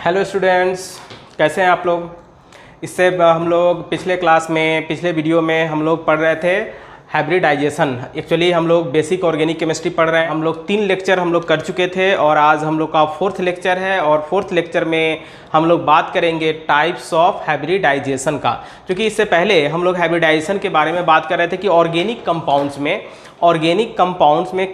Hello students, कैसे हैं आप लोग। इससे हम लोग पिछले क्लास में पिछले वीडियो में हम लोग पढ़ रहे थे हाइब्रिडाइजेशन। एक्चुअली हम लोग बेसिक ऑर्गेनिक केमिस्ट्री पढ़ रहे हैं। हम लोग 3 लेक्चर हम लोग कर चुके थे और आज हम लोग का 4th लेक्चर है और 4th लेक्चर में हम लोग बात करेंगे टाइप्स ऑफ हाइब्रिडाइजेशन का। क्योंकि इससे पहले हम लोग हाइब्रिडाइजेशन के बारे में बात कर रहे थे कि ऑर्गेनिक कंपाउंड्स में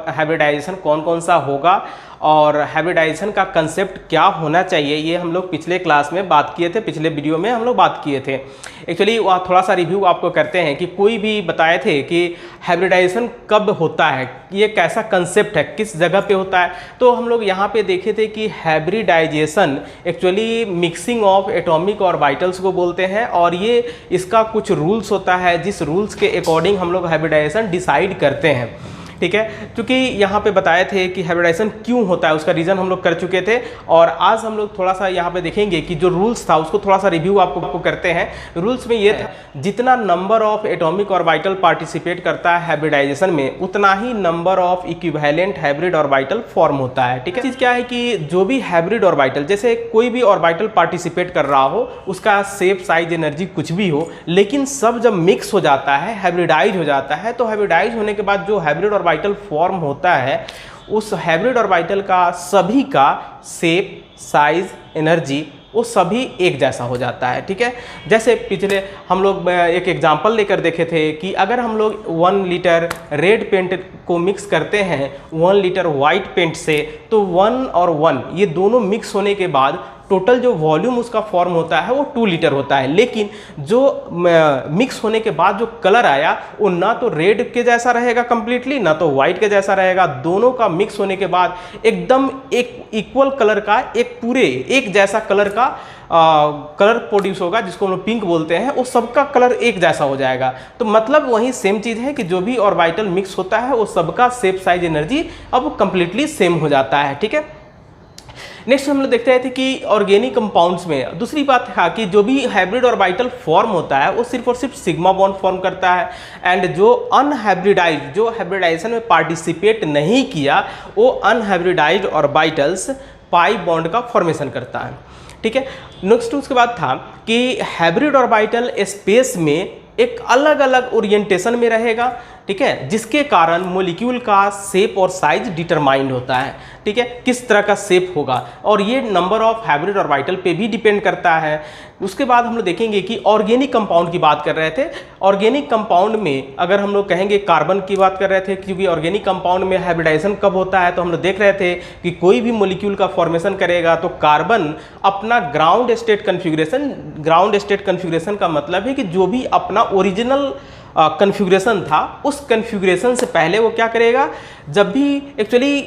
हाइब्रिडाइजेशन कौन कौन सा होगा और हाइब्रिडाइजेशन का कंसेप्ट क्या होना चाहिए, ये हम लोग पिछले क्लास में बात किए थे, पिछले वीडियो में हम लोग बात किए थे। एक्चुअली वहाँ थोड़ा सा रिव्यू आपको करते हैं कि कोई भी बताए थे कि हाइब्रिडाइजेशन कब होता है, ये कैसा कंसेप्ट है, किस जगह पे होता है। तो हम लोग यहाँ पे देखे थे कि hybridization actually mixing of atomic orbitals को बोलते हैं और ये इसका कुछ रूल्स होता है, जिस रूल्स के अकॉर्डिंग हम लोग हाइब्रिडाइजेशन डिसाइड करते हैं। ठीक है, क्योंकि यहाँ पे बताए थे कि हाइब्रिडाइजेशन क्यों होता है, उसका रीज़न हम लोग कर चुके थे और आज हम लोग थोड़ा सा यहाँ पे देखेंगे कि जो रूल्स था उसको थोड़ा सा रिव्यू आपको करते हैं। रूल्स में ये था, जितना number of atomic orbital participate करता है हाइब्रिडाइजेशन में, उतना ही number of equivalent hybrid orbital form होता है। ठीक है, चीज़ क्या है कि जो भी हाइब्रिड ऑर्बिटल, जैसे कोई भी ऑर्बिटल पार्टिसिपेट कर रहा हो, उसका शेप, साइज, एनर्जी कुछ भी हो, लेकिन सब जब मिक्स हो जाता है, हाइब्रिडाइज हो जाता है, तो हाइब्रिडाइज होने के बाद जो हाइब्रिड ऑर्बिटल फॉर्म होता है, उस हाइब्रिड ऑर्बिटल का सभी का शेप, साइज, एनर्जी वो सभी एक जैसा हो जाता है। ठीक है, जैसे पिछले हम लोग एक एग्जांपल लेकर देखे थे कि अगर हम लोग 1 लीटर रेड पेंट को मिक्स करते हैं 1 लीटर वाइट पेंट से, तो 1 और 1 ये दोनों मिक्स होने के बाद टोटल जो वॉल्यूम उसका फॉर्म होता है वो 2 लीटर होता है। लेकिन जो मिक्स होने के बाद जो कलर आया वो ना तो रेड के जैसा रहेगा कंप्लीटली, ना तो वाइट के जैसा रहेगा। दोनों का मिक्स होने के बाद एकदम एक इक्वल कलर का, एक जैसा कलर का कलर प्रोड्यूस होगा, जिसको हम लोग पिंक बोलते हैं। वो सबका कलर एक जैसा हो जाएगा। तो मतलब वही सेम चीज़ है कि जो भी ऑर्बिटल मिक्स होता है वो सबका शेप, साइज, एनर्जी अब कंप्लीटली सेम हो जाता है। ठीक है, नेक्स्ट हम लोग देखते हैं कि ऑर्गेनिक कंपाउंड्स में दूसरी बात है कि जो भी हाइब्रिड ऑर्बिटल फॉर्म होता है वो सिर्फ और सिर्फ सिग्मा बॉन्ड फॉर्म करता है। एंड जो अनहाइब्रिडाइज्ड, जो हाइब्रिडाइजेशन में पार्टिसिपेट नहीं किया, वो अनहाइब्रिडाइज्ड ऑर्बिटल्स पाई बॉन्ड का फॉर्मेशन करता है। ठीक है, नेक्स्ट उसके बाद था कि हाइब्रिड ऑर्बिटल स्पेस में एक अलग अलग ओरिएंटेशन में रहेगा। ठीक है, जिसके कारण मॉलिक्यूल का शेप और साइज डिटरमाइंड होता है। ठीक है, किस तरह का शेप होगा, और ये नंबर ऑफ हाइब्रिड ऑर्बिटल पे भी डिपेंड करता है। उसके बाद हम लोग देखेंगे कि ऑर्गेनिक कंपाउंड की बात कर रहे थे। ऑर्गेनिक कंपाउंड में अगर हम लोग कहेंगे कार्बन की बात कर रहे थे, क्योंकि ऑर्गेनिक कंपाउंड में हाइब्रिडाइजेशन कब होता है, तो हम लोग देख रहे थे कि कोई भी मॉलिक्यूल का फॉर्मेशन करेगा तो कार्बन अपना ग्राउंड स्टेट कन्फिगरेशन का मतलब है कि जो भी अपना ओरिजिनल कन्फिगरेशन था, उस कन्फिगरेशन से पहले वो क्या करेगा, जब भी एक्चुअली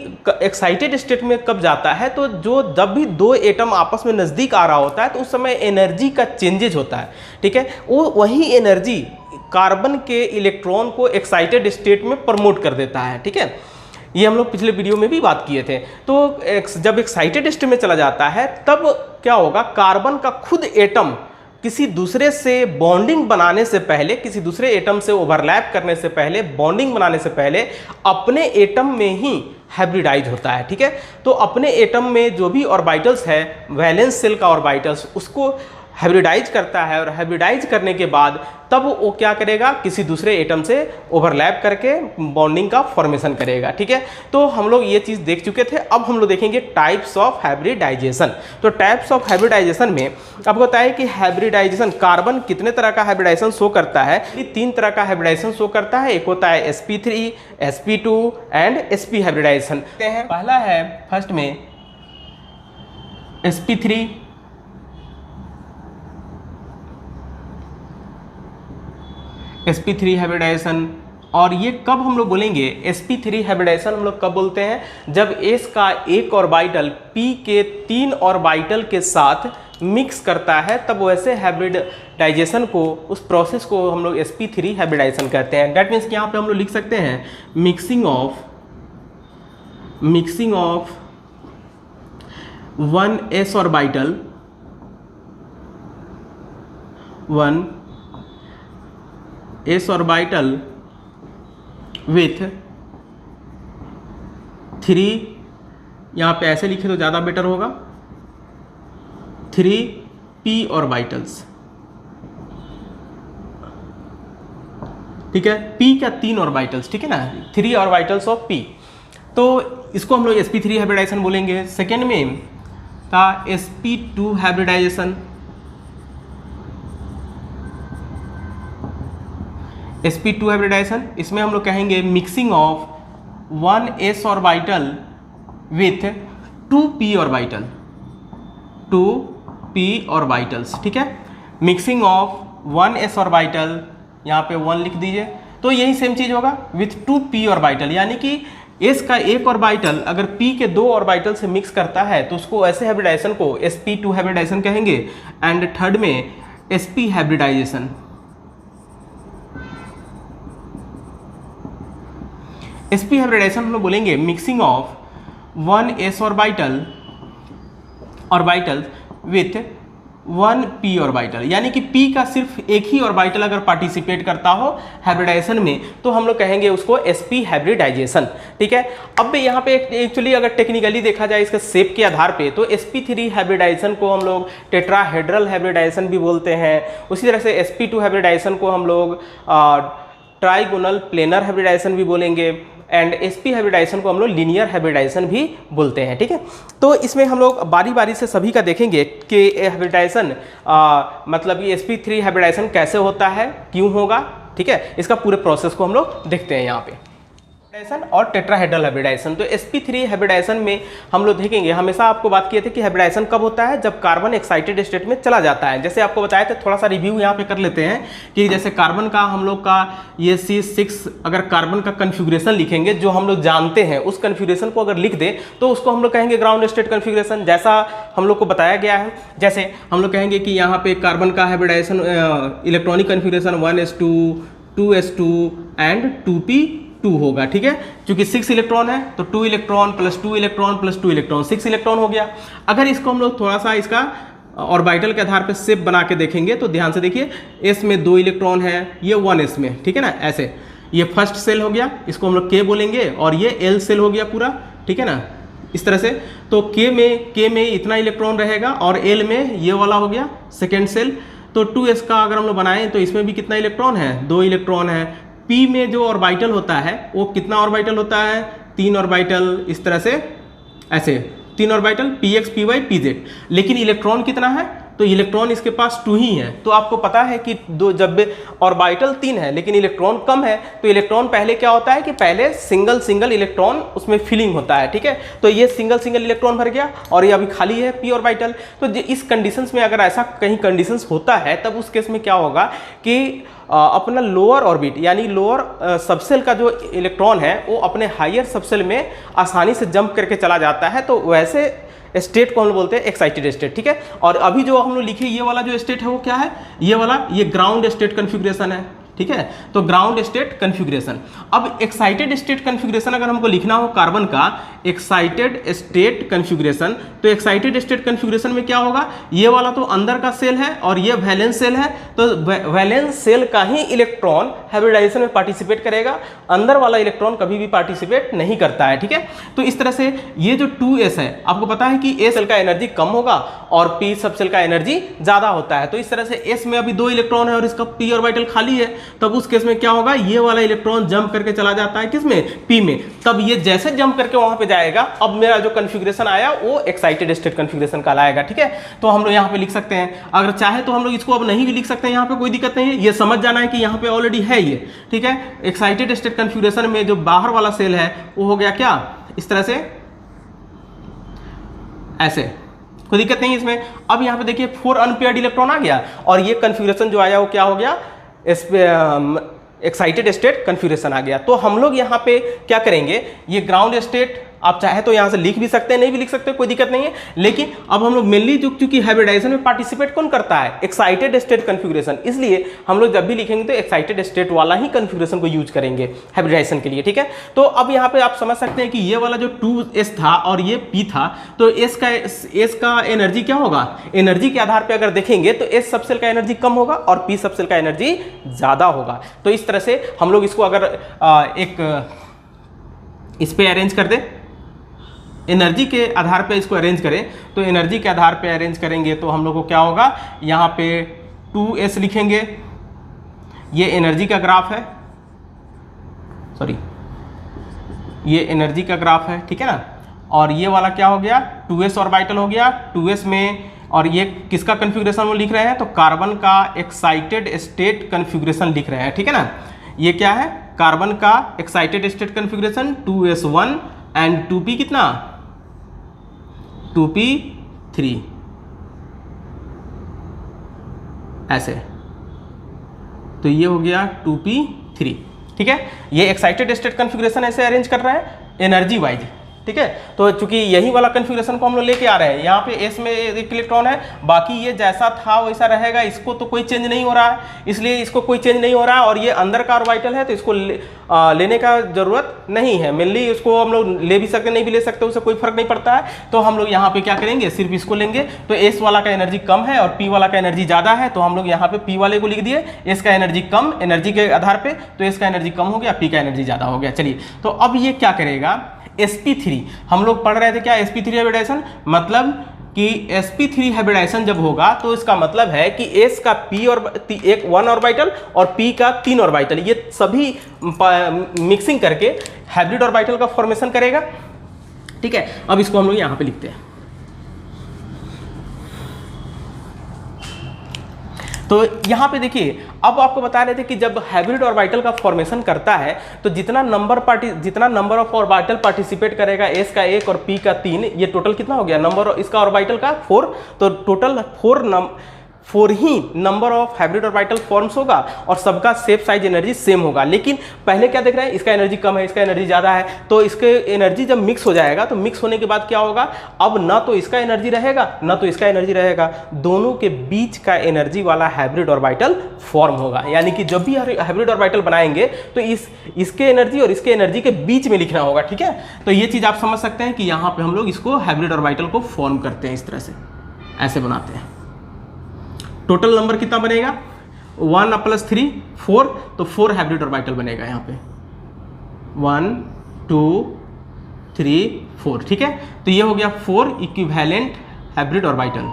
एक्साइटेड स्टेट में कब जाता है, तो जब भी 2 एटम आपस में नज़दीक आ रहा होता है तो उस समय एनर्जी का चेंजेज होता है। ठीक है, वो वही एनर्जी कार्बन के इलेक्ट्रॉन को एक्साइटेड स्टेट में प्रमोट कर देता है। ठीक है, ये हम लोग पिछले वीडियो में भी बात किए थे। तो जब एक्साइटेड स्टेट में चला जाता है तब क्या होगा, कार्बन का खुद एटम किसी दूसरे से बॉन्डिंग बनाने से पहले, किसी दूसरे एटम से ओवरलैप करने से पहले, बॉन्डिंग बनाने से पहले अपने एटम में ही हाइब्रिडाइज होता है। ठीक है, तो अपने एटम में जो भी ऑर्बिटल्स है, वैलेंस शेल का ऑर्बिटल्स, उसको हाइब्रिडाइज करता है और हाइब्रिडाइज करने के बाद तब वो क्या करेगा, किसी दूसरे एटम से ओवरलैप करके बॉन्डिंग का फॉर्मेशन करेगा। ठीक है, तो हम लोग ये चीज़ देख चुके थे। अब हम लोग देखेंगे टाइप्स ऑफ हाइब्रिडाइजेशन। तो टाइप्स ऑफ हाइब्रिडाइजेशन में आपको बताया कि हाइब्रिडाइजेशन, कार्बन कितने तरह का हाइब्रिडाइजेशन शो करता है, ये 3 तरह का हाइब्रिडाइजेशन शो करता है। एक होता है sp3, sp2 and sp hybridisation. पहला है फर्स्ट में sp3, sp3 हाइब्रिडाइजेशन। और ये कब हम लोग बोलेंगे sp3 हाइब्रिडाइजेशन, हम लोग कब बोलते हैं, जब s का एक ऑर्बिटल p के 3 ऑर्बिटल के साथ मिक्स करता है, तब वैसे हाइब्रिडाइजेशन को, उस प्रोसेस को हम लोग sp3 हाइब्रिडाइजेशन कहते हैं। दैट मीन्स कि यहाँ पे हम लोग लिख सकते हैं mixing of 1s orbital, 1s orbital with 3, यहाँ पे ऐसे लिखे तो ज़्यादा बेटर होगा, 3p ऑर्बिटल्स, ठीक है, p का 3 ऑर्बिटल्स, ठीक है ना, 3 ऑर्बिटल्स ऑफ p, तो इसको हम लोग sp3 हाइब्रिडाइजेशन बोलेंगे। सेकेंड में था sp2 हाइब्रिडाइजेशन, sp2 हाइब्रिडाइजेशन, इसमें हम लोग कहेंगे mixing of 1s orbital with 2p orbital, 2p orbitals, ठीक है, मिक्सिंग ऑफ 1s ऑर्बिटल, यहाँ पे 1 लिख दीजिए, तो यही सेम चीज होगा विथ 2p ऑर्बिटल, यानी कि s का एक ऑर्बिटल अगर p के 2 ऑर्बिटल से मिक्स करता है तो उसको ऐसे हाइब्रिडाइजेशन को sp2 हाइब्रिडाइजेशन कहेंगे। एंड थर्ड में sp हाइब्रिडाइजेशन, sp हाइब्रिडाइजेशन हम लोग बोलेंगे mixing of 1s orbital with 1p orbital, यानी कि p का सिर्फ एक ही ऑर्बिटल अगर पार्टिसिपेट करता हो हाइब्रिडाइजेशन में तो हम लोग कहेंगे उसको sp हाइब्रिडाइजेशन, ठीक है। अब यहाँ पे एक्चुअली अगर टेक्निकली देखा जाए इसके शेप के आधार पे तो sp3 हाइब्रिडाइजेशन को हम लोग टेट्राहेड्रल हाइब्रिडाइजेशन भी बोलते हैं, उसी तरह से sp2 हाइब्रिडाइजेशन को हम लोग ट्राइगोनल प्लेनर हाइब्रिडाइजेशन भी बोलेंगे, एंड sp हाइब्रिडाइजेशन को हम लोग लीनियर हाइब्रिडाइजेशन भी बोलते हैं, ठीक है। तो इसमें हम लोग बारी बारी से सभी का देखेंगे कि हाइब्रिडाइजेशन मतलब ये sp3 हाइब्रिडाइजेशन कैसे होता है, क्यों होगा, ठीक है, इसका पूरे प्रोसेस को हम लोग देखते हैं यहाँ पे। हाइब्रिडाइजेशन और टेट्राहेड्रल हाइब्रिडाइजेशन, तो sp3 हाइब्रिडाइजेशन में हम लोग देखेंगे, हमेशा आपको बात किए थे कि हाइब्रिडाइजेशन कब होता है, जब कार्बन एक्साइटेड स्टेट में चला जाता है। जैसे आपको बताया था, थोड़ा सा रिव्यू यहाँ पे कर लेते हैं कि जैसे कार्बन का हम लोग का ये C6 अगर कार्बन का कन्फिग्रेशन लिखेंगे जो हम लोग जानते हैं उस कन्फिग्रेशन को अगर लिख दे तो उसको हम लोग कहेंगे ग्राउंड स्टेट कन्फिग्रेशन, जैसा हम लोग को बताया गया है। जैसे हम लोग कहेंगे कि यहाँ पे कार्बन का hybridisation electronic configuration 1s2 2s2 and 2p2 होगा, ठीक है, क्योंकि 6 इलेक्ट्रॉन है तो 2 electron plus 2 electron plus 2 electron 6 electron हो गया। अगर इसको हम लोग थोड़ा सा इसका ऑर्बिटल के आधार पे शेप बना के देखेंगे तो ध्यान से देखिए, s में 2 इलेक्ट्रॉन है, ये 1s में, ठीक है ना, ऐसे ये फर्स्ट सेल हो गया, इसको हम लोग k बोलेंगे, और ये l सेल हो गया पूरा, ठीक है ना, इस तरह से। तो k में इतना इलेक्ट्रॉन रहेगा और l में ये वाला हो गया सेकेंड सेल। तो 2s का अगर हम लोग बनाएं तो इसमें भी कितना इलेक्ट्रॉन है, 2 इलेक्ट्रॉन है। p में जो ऑर्बिटल होता है वो कितना ऑर्बिटल होता है, 3 ऑर्बिटल, इस तरह से ऐसे 3 ऑर्बिटल px py pz, लेकिन इलेक्ट्रॉन कितना है, तो इलेक्ट्रॉन इसके पास 2 ही है। तो आपको पता है कि जब ऑर्बिटल 3 है लेकिन इलेक्ट्रॉन कम है तो इलेक्ट्रॉन पहले क्या होता है कि पहले सिंगल इलेक्ट्रॉन उसमें फिलिंग होता है, ठीक है। तो ये सिंगल इलेक्ट्रॉन भर गया और ये अभी खाली है p ऑर्बिटल। तो इस कंडीशंस में अगर ऐसा कहीं कंडीशंस होता है तब उस केस में क्या होगा कि अपना लोअर ऑर्बिट यानी लोअर सबसेल का जो इलेक्ट्रॉन है वो अपने हायर सबसेल में आसानी से जंप करके चला जाता है, तो वैसे स्टेट को हम लोग बोलते हैं एक्साइटेड स्टेट, ठीक है। और अभी जो हम लोग लिखे ये वाला जो स्टेट है वो क्या है, ये वाला ये ग्राउंड स्टेट कन्फिग्रेशन है, ठीक है। तो ग्राउंड स्टेट कन्फिग्रेशन। अब एक्साइटेड स्टेट कन्फिग्रेशन अगर हमको लिखना हो कार्बन का एक्साइटेड स्टेट कन्फिग्रेशन, तो एक्साइटेड स्टेट कन्फिग्रेशन में क्या होगा, ये वाला तो अंदर का सेल है और ये वैलेंस सेल है, तो वैलेंस सेल का ही इलेक्ट्रॉन हाइब्रिडाइजेशन में पार्टिसिपेट करेगा, अंदर वाला इलेक्ट्रॉन कभी भी पार्टिसिपेट नहीं करता है, ठीक है। तो इस तरह से ये जो 2s है, आपको पता है कि a सेल का एनर्जी कम होगा और p सब सेल का एनर्जी ज्यादा होता है। तो इस तरह से s में अभी 2 इलेक्ट्रॉन है और इसका p ऑर्बिटल खाली है, तब उस केस में क्या होगा, ये वाला इलेक्ट्रॉन जंप करके चला जाता है किसमें, p में। तब ये जैसे जंप करके वहां पे जाएगा, अब मेरा जो कन्फिग्रेशन आया वो एक्साइटेड स्टेट कन्फिग्रेशन कहलाएगा, ठीक है। तो हम लोग यहाँ पे लिख सकते हैं, अगर चाहे तो हम लोग इसको अब नहीं भी लिख सकते हैं, यहाँ पे कोई दिक्कत नहीं है। ये समझ जाना है कि यहाँ पे ऑलरेडी है ये, ठीक है। एक्साइटेड स्टेट कन्फिग्रेशन में जो बाहर वाला सेल है वो हो गया क्या, इस तरह से ऐसे, कोई दिक्कत नहीं इसमें। अब यहाँ पे देखिए 4 अनपेयर्ड इलेक्ट्रॉन आ गया और ये कन्फिग्रेशन जो आया वो क्या हो गया, एक्साइटेड स्टेट कन्फिग्रेशन आ गया। तो हम लोग यहाँ पे क्या करेंगे, ये ग्राउंड स्टेट आप चाहे तो यहाँ से लिख भी सकते हैं, नहीं भी लिख सकते, कोई दिक्कत नहीं है। लेकिन अब हम लोग मेनली जो क्योंकि हाइब्रिडाइजेशन में पार्टिसिपेट कौन करता है, एक्साइटेड स्टेट कन्फिग्रेशन, इसलिए हम लोग जब भी लिखेंगे तो एक्साइटेड स्टेट वाला ही कन्फिग्रेशन को यूज करेंगे हाइब्रिडाइजेशन के लिए, ठीक है। तो अब यहाँ पे आप समझ सकते हैं कि ये वाला जो 2s था और ये p था, तो s का एनर्जी क्या होगा, एनर्जी के आधार पर अगर देखेंगे तो s सबसेल का एनर्जी कम होगा और p सबसेल का एनर्जी ज्यादा होगा। तो इस तरह से हम लोग इसको अगर एक इस पे अरेंज कर दे, एनर्जी के आधार पे इसको अरेंज करें तो एनर्जी के आधार पे अरेंज करेंगे तो हम लोग को क्या होगा, यहाँ पे 2s लिखेंगे, ये एनर्जी का ग्राफ है, सॉरी ये एनर्जी का ग्राफ है, ठीक है ना। और ये वाला क्या हो गया, 2s ऑर्बिटल हो गया, 2s में, और ये किसका कन्फिग्रेशन वो लिख रहे हैं, तो कार्बन का एक्साइटेड स्टेट कन्फिग्रेशन लिख रहे हैं, ठीक है ना। ये क्या है, कार्बन का excited state configuration 2s1 and 2p कितना, 2p3 ऐसे, तो ये हो गया 2p3, ठीक है। ये एक्साइटेड स्टेट कन्फिग्रेशन ऐसे अरेंज कर रहा है एनर्जी वाइज, ठीक है। तो चूंकि यही वाला कन्फिग्रेशन को हम लोग लेके आ रहे हैं, यहाँ पे s में एक इलेक्ट्रॉन है, बाकी ये जैसा था वैसा रहेगा, इसको तो कोई चेंज नहीं हो रहा है, इसलिए इसको कोई चेंज नहीं हो रहा है। और ये अंदर का ऑर्बिटल है तो इसको लेने का जरूरत नहीं है, मेनली इसको हम लोग ले भी सकते नहीं भी ले सकते, उससे कोई फर्क नहीं पड़ता है। तो हम लोग यहाँ पे क्या करेंगे, सिर्फ इसको लेंगे। तो s वाला का एनर्जी कम है और p वाला का एनर्जी ज़्यादा है, तो हम लोग यहाँ पे p वाले को लिख दिए, s का एनर्जी कम एनर्जी के आधार पे, तो s का एनर्जी कम हो गया, p का एनर्जी ज़्यादा हो गया। चलिए, तो अब ये क्या करेगा, sp3 हम लोग पढ़ रहे थे क्या, sp3 हाइब्रिडाइजेशन, मतलब कि sp3 हाइब्रिडाइजेशन जब होगा तो इसका मतलब है कि s का p और एक 1 ऑर्बिटल और p का 3 ऑर्बिटल, ये सभी मिक्सिंग करके हाइब्रिड ऑर्बिटल का फॉर्मेशन करेगा, ठीक है। अब इसको हम लोग यहाँ पे लिखते हैं। तो यहाँ पे देखिए, अब आपको बता रहे थे कि जब हाइब्रिड ऑर्बिटल का फॉर्मेशन करता है तो जितना नंबर ऑफ ऑर्बिटल पार्टिसिपेट करेगा, s का 1 और p का 3, ये टोटल कितना हो गया, नंबर इसका ऑर्बिटल का 4, तो total 4 he number of hybrid orbital forms होगा और सबका शेप साइज एनर्जी सेम होगा। लेकिन पहले क्या देख रहे हैं, इसका एनर्जी कम है, इसका एनर्जी ज़्यादा है, तो इसके एनर्जी जब मिक्स हो जाएगा तो मिक्स होने के बाद क्या होगा, अब ना तो इसका एनर्जी रहेगा ना तो इसका एनर्जी रहेगा, दोनों के बीच का एनर्जी वाला हाइब्रिड ऑर्बिटल फॉर्म होगा। यानी कि जब भी हाइब्रिड ऑर्बिटल बनाएंगे तो इसके एनर्जी और इसके एनर्जी के बीच में लिखना होगा, ठीक है। तो ये चीज़ आप समझ सकते हैं कि यहाँ पर हम लोग इसको हाइब्रिड ऑर्बिटल को फॉर्म करते हैं, इस तरह से ऐसे बनाते हैं। टोटल नंबर कितना बनेगा, 1 + 3 4, तो 4 हाइब्रिड ऑर्बिटल बनेगा यहाँ पे, 1 2 3 4, ठीक है। तो ये हो गया 4 इक्विवेलेंट हाइब्रिड ऑर्बिटल,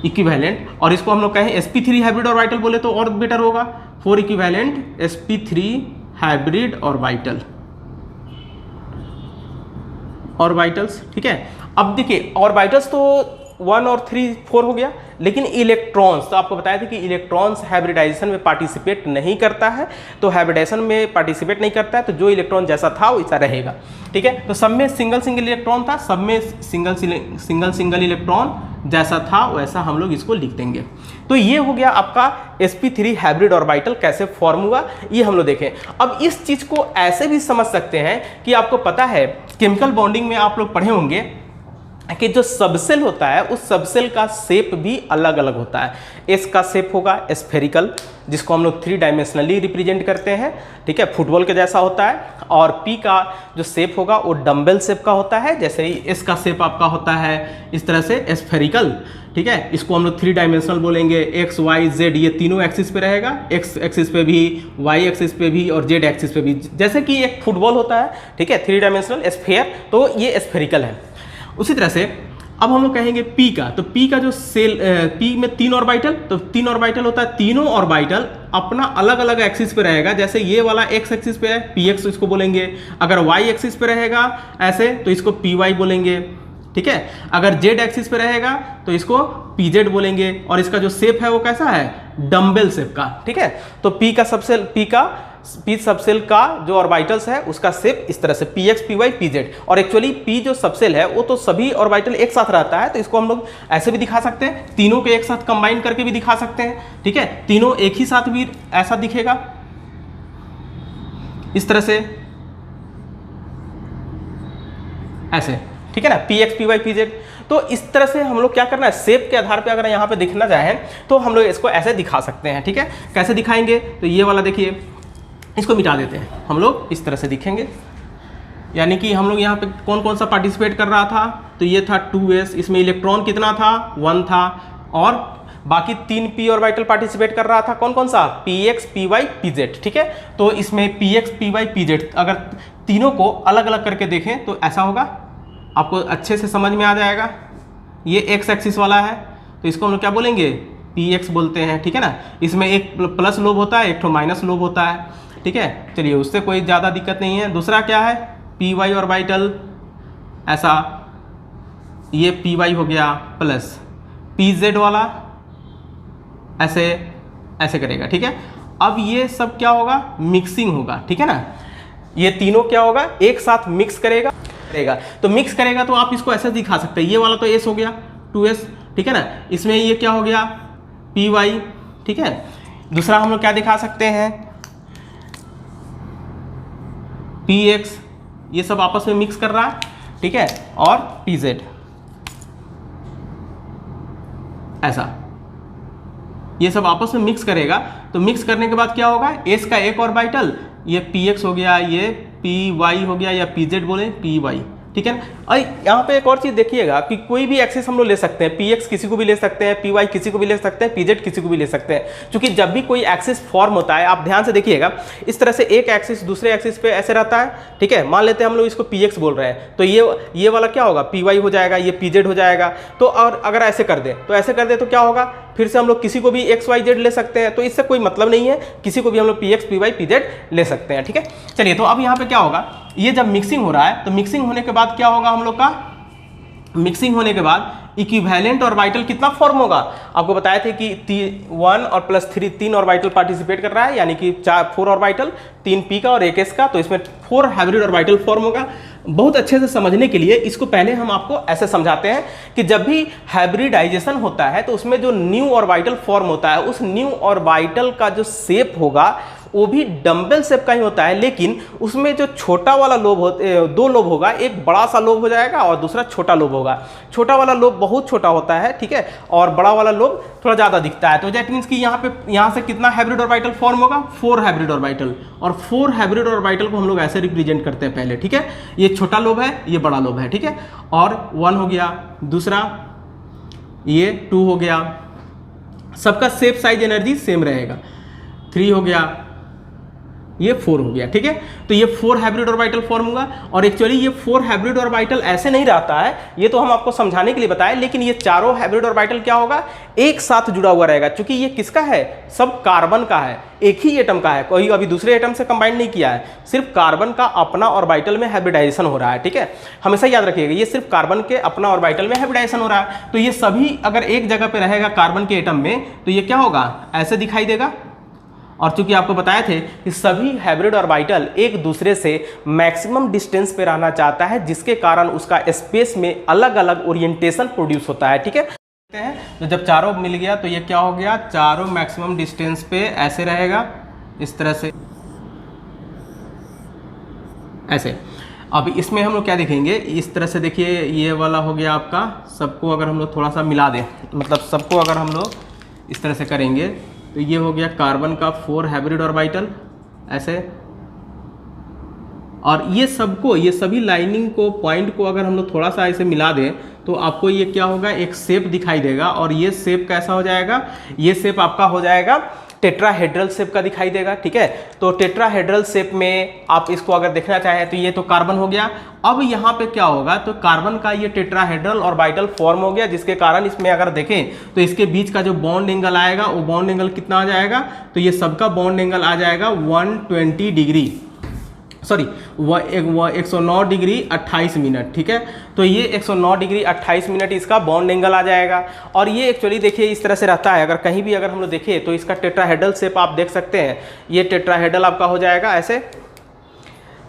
इक्विवेलेंट, और इसको हम लोग कहें sp3 हाइब्रिड ऑर्बिटल बोले तो और बेटर होगा, 4 इक्विवेलेंट sp3 हाइब्रिड ऑर्बिटल्स, ठीक है। अब देखिए, ऑर्बिटल्स तो 1 और 3 4 हो गया, लेकिन इलेक्ट्रॉन्स, तो आपको बताया था कि इलेक्ट्रॉन्स हाइब्रिडाइजेशन में पार्टिसिपेट नहीं करता है, तो हाइब्रिडाइजेशन में पार्टिसिपेट नहीं करता है तो जो इलेक्ट्रॉन जैसा था वैसा रहेगा, ठीक है। तो सब में सिंगल इलेक्ट्रॉन था, सब में सिंगल इलेक्ट्रॉन जैसा था वैसा हम लोग इसको लिख देंगे। तो ये हो गया आपका sp3 हाइब्रिड ऑर्बिटल कैसे फॉर्म हुआ, ये हम लोग देखें। अब इस चीज़ को ऐसे भी समझ सकते हैं कि आपको पता है केमिकल बॉन्डिंग में आप लोग पढ़े होंगे कि जो सबसेल होता है उस सबसेल का शेप भी अलग अलग होता है। S का शेप होगा स्फेरिकल, जिसको हम लोग 3 डायमेंशनली रिप्रेजेंट करते हैं, ठीक है, फुटबॉल के जैसा होता है। और P का जो शेप होगा वो डम्बल शेप का होता है, जैसे ही S का शेप आपका होता है इस तरह से स्फेरिकल, ठीक है। इसको हम लोग 3 डायमेंशनल बोलेंगे, x y z, ये तीनों एक्सिस पे रहेगा, x एक्सिस पे भी, y एक्सिस पे भी और z एक्सिस पे भी, जैसे कि एक फुटबॉल होता है, ठीक है, 3 डायमेंशनल स्फेयर, तो ये स्फेरिकल है। उसी तरह से अब हम लोग कहेंगे P का, तो P का जो सेल, P में 3 ऑर्बिटल, तो 3 ऑर्बिटल होता है, तीनों ऑर्बिटल अपना अलग अलग एक्सिस पे रहेगा। जैसे ये वाला x एक्सिस पे है, px इसको बोलेंगे, अगर y एक्सिस पे रहेगा ऐसे तो इसको py बोलेंगे, ठीक है। अगर z एक्सिस पे रहेगा तो इसको pz बोलेंगे, और इसका जो शेप है वो कैसा है, डम्बल शेप का, ठीक है। तो P सबसेल का जो ऑर्बिटल्स है उसका शेप इस तरह से px py pz, और एक्चुअली P जो सबसेल है वो तो सभी ऑर्बिटल एक साथ रहता है, तो इसको हम लोग ऐसे भी दिखा सकते हैं, तीनों के एक साथ कंबाइन करके भी दिखा सकते हैं, ठीक है। तीनों एक ही साथ भी ऐसा दिखेगा इस तरह से, ऐसे, ठीक है ना, px py pz। तो इस तरह से हम लोग क्या करना है, शेप के आधार पे अगर यहाँ पे दिखना चाहें तो हम लोग इसको ऐसे दिखा सकते हैं, ठीक है। कैसे दिखाएंगे, तो ये वाला देखिए, इसको मिटा देते हैं, हम लोग इस तरह से दिखेंगे। यानी कि हम लोग यहाँ पे कौन कौन सा पार्टिसिपेट कर रहा था, तो ये था 2s, इसमें इलेक्ट्रॉन कितना था, 1 था, और बाकी 3 p ऑर्बिटल पार्टिसिपेट कर रहा था, कौन कौन सा, px py pz, ठीक है। तो इसमें px py pz अगर तीनों को अलग अलग करके देखें तो ऐसा होगा, आपको अच्छे से समझ में आ जाएगा। ये x एक्सिस वाला है तो इसको हम लोग क्या बोलेंगे, px बोलते हैं, ठीक है ना। इसमें एक प्लस लोब होता है, एक तो माइनस लोब होता है, ठीक है। चलिए उससे कोई ज़्यादा दिक्कत नहीं है। दूसरा क्या है, py ऑर्बिटल ऐसा, ये py हो गया प्लस pz वाला ऐसे ऐसे करेगा, ठीक है। अब ये सब क्या होगा, मिक्सिंग होगा, ठीक है ना। ये तीनों क्या होगा, एक साथ मिक्स करेगा। तो मिक्स करेगा तो आप इसको ऐसे दिखा सकते हैं, ये वाला तो s हो गया 2s, ठीक है ना। इसमें ये क्या हो गया py, ठीक है। दूसरा हम लोग क्या दिखा सकते हैं, px, ये सब आपस में मिक्स कर रहा है, ठीक है। और pz ऐसा, ये सब आपस में मिक्स करेगा। तो मिक्स करने के बाद क्या होगा, s का एक ऑर्बिटल, ये px हो गया, ये py हो गया, या pz बोले py, ठीक है ना। और यहाँ पे एक और चीज़ देखिएगा कि कोई भी एक्सिस हम लोग ले सकते हैं, px किसी को भी ले सकते हैं, py किसी को भी ले सकते हैं, pz किसी को भी ले सकते हैं। क्योंकि जब भी कोई एक्सिस फॉर्म होता है, आप ध्यान से देखिएगा, इस तरह से एक एक्सिस दूसरे एक्सिस पे ऐसे रहता है, ठीक है। मान लेते हैं हम लोग इसको px बोल रहे हैं, तो ये वाला क्या होगा, py हो जाएगा, ये pz हो जाएगा। तो और अगर ऐसे कर दें तो क्या होगा, फिर से हम लोग किसी को भी x y z ले सकते हैं, तो इससे कोई मतलब नहीं है, किसी को भी हम लोग px py pz ले सकते हैं, ठीक है। चलिए, तो अब यहाँ पे क्या होगा, ये जब मिक्सिंग हो रहा है तो मिक्सिंग होने के बाद क्या होगा हम लोग का, मिक्सिंग होने के बाद इक्विवेलेंट ऑर्बिटल कितना फॉर्म होगा, आपको बताए थे कि 1 और +3 3 ऑर्बिटल पार्टिसिपेट कर रहा है, यानी कि 4 ऑर्बिटल, 3 p का और 1 s का, तो इसमें 4 हाइब्रिड ऑर्बिटल फॉर्म होगा। बहुत अच्छे से समझने के लिए इसको पहले हम आपको ऐसे समझाते हैं कि जब भी हाइब्रिडाइजेशन होता है तो उसमें जो न्यू ऑर्बिटल फॉर्म होता है, उस न्यू ऑर्बिटल का जो शेप होगा वो भी डम्बल शेप का ही होता है, लेकिन उसमें जो छोटा वाला लोब दो लोब होगा, एक बड़ा सा लोब हो जाएगा और दूसरा छोटा लोब होगा। छोटा वाला लोब बहुत छोटा होता है, ठीक है, और बड़ा वाला लोब थोड़ा ज़्यादा दिखता है। तो दैट मीन्स कि यहाँ से कितना हाइब्रिड ऑर्बिटल फॉर्म होगा, 4 हाइब्रिड ऑर्बिटल, और 4 हाइब्रिड ऑर्बिटल को हम लोग ऐसे रिप्रेजेंट करते हैं पहले, ठीक है। ये छोटा लोब है, ये बड़ा लोब है, ठीक है। और 1 हो गया, दूसरा ये 2 हो गया, सबका शेप साइज एनर्जी सेम रहेगा, 3 हो गया, ये 4 हो गया, ठीक है। तो ये 4 हाइब्रिड ऑर्बिटल फॉर्म होगा। और एक्चुअली ये 4 हाइब्रिड ऑर्बिटल ऐसे नहीं रहता है, ये तो हम आपको समझाने के लिए बताएं, लेकिन ये चारों हाइब्रिड ऑर्बिटल क्या होगा, एक साथ जुड़ा हुआ रहेगा। क्योंकि ये किसका है, सब कार्बन का है, एक ही एटम का है, कोई अभी दूसरे एटम से कंबाइन नहीं किया है, सिर्फ कार्बन का अपना ऑर्बिटल में हाइब्रिडाइजेशन हो रहा है, ठीक है। हमेशा याद रखिएगा, ये सिर्फ कार्बन के अपना ऑर्बिटल में हाइब्रिडाइजेशन हो रहा है। तो ये सभी अगर एक जगह पे रहेगा कार्बन के एटम में, तो ये क्या होगा, ऐसे दिखाई देगा। और चूंकि आपको बताए थे कि सभी हाइब्रिड ऑर्बिटल एक दूसरे से मैक्सिमम डिस्टेंस पे रहना चाहता है, जिसके कारण उसका स्पेस में अलग अलग ओरिएंटेशन प्रोड्यूस होता है, ठीक है। तो जब चारों मिल गया तो ये क्या हो गया, चारों मैक्सिमम डिस्टेंस पे ऐसे रहेगा, इस तरह से ऐसे। अब इसमें हम लोग क्या देखेंगे, इस तरह से देखिए, ये वाला हो गया आपका, सबको अगर हम लोग थोड़ा सा मिला दें, मतलब सबको अगर हम लोग इस तरह से करेंगे तो ये हो गया कार्बन का 4 हाइब्रिड ऑर्बिटल ऐसे। और ये सबको, ये सभी लाइनिंग को, पॉइंट को अगर हम लोग थोड़ा सा ऐसे मिला दें तो आपको ये क्या होगा, एक शेप दिखाई देगा। और ये शेप कैसा हो जाएगा, ये शेप आपका हो जाएगा टेट्राहेड्रल शेप का दिखाई देगा, ठीक है। तो टेट्राहेड्रल शेप में आप इसको अगर देखना चाहें तो ये तो कार्बन हो गया। अब यहाँ पे क्या होगा, तो कार्बन का ये टेट्राहेड्रल ऑर्बिटल फॉर्म हो गया, जिसके कारण इसमें अगर देखें तो इसके बीच का जो बॉन्ड एंगल आएगा, वो बॉन्ड एंगल कितना आ जाएगा, तो ये सबका बॉन्ड एंगल आ जाएगा 120 डिग्री, सॉरी 109 डिग्री 28 मिनट, ठीक है। तो ये 109 डिग्री 28 मिनट इसका बॉन्ड एंगल आ जाएगा। और ये एक्चुअली देखिए इस तरह से रहता है, अगर कहीं भी अगर हम लोग देखें तो इसका टेट्राहेड्रल शेप आप देख सकते हैं, ये टेट्राहेड्रल आपका हो जाएगा ऐसे,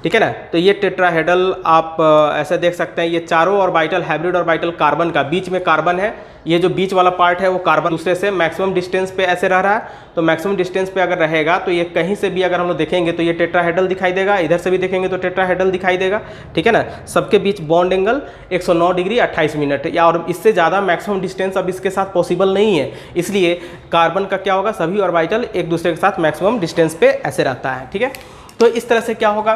ठीक है ना। तो ये टेट्राहेड्रल आप ऐसे देख सकते हैं, ये चारों ऑर्बिटल हाइब्रिड ऑर्बिटल कार्बन का, बीच में कार्बन है, ये जो बीच वाला पार्ट है वो कार्बन दूसरे से मैक्सिमम डिस्टेंस पे ऐसे रह रहा है। तो मैक्सिमम डिस्टेंस पे अगर रहेगा तो ये कहीं से भी अगर हम लोग देखेंगे तो ये टेट्राहेड्रल दिखाई देगा, इधर से भी देखेंगे तो टेट्राहेड्रल दिखाई देगा, ठीक है ना। सबके बीच बॉन्ड एंगल 109 डिग्री 28 मिनट, या और इससे ज़्यादा मैक्सिमम डिस्टेंस अब इसके साथ पॉसिबल नहीं है। इसलिए कार्बन का क्या होगा, सभी ऑर्बिटल एक दूसरे के साथ मैक्सिमम डिस्टेंस पे ऐसे रहता है, ठीक है। तो इस तरह से क्या होगा,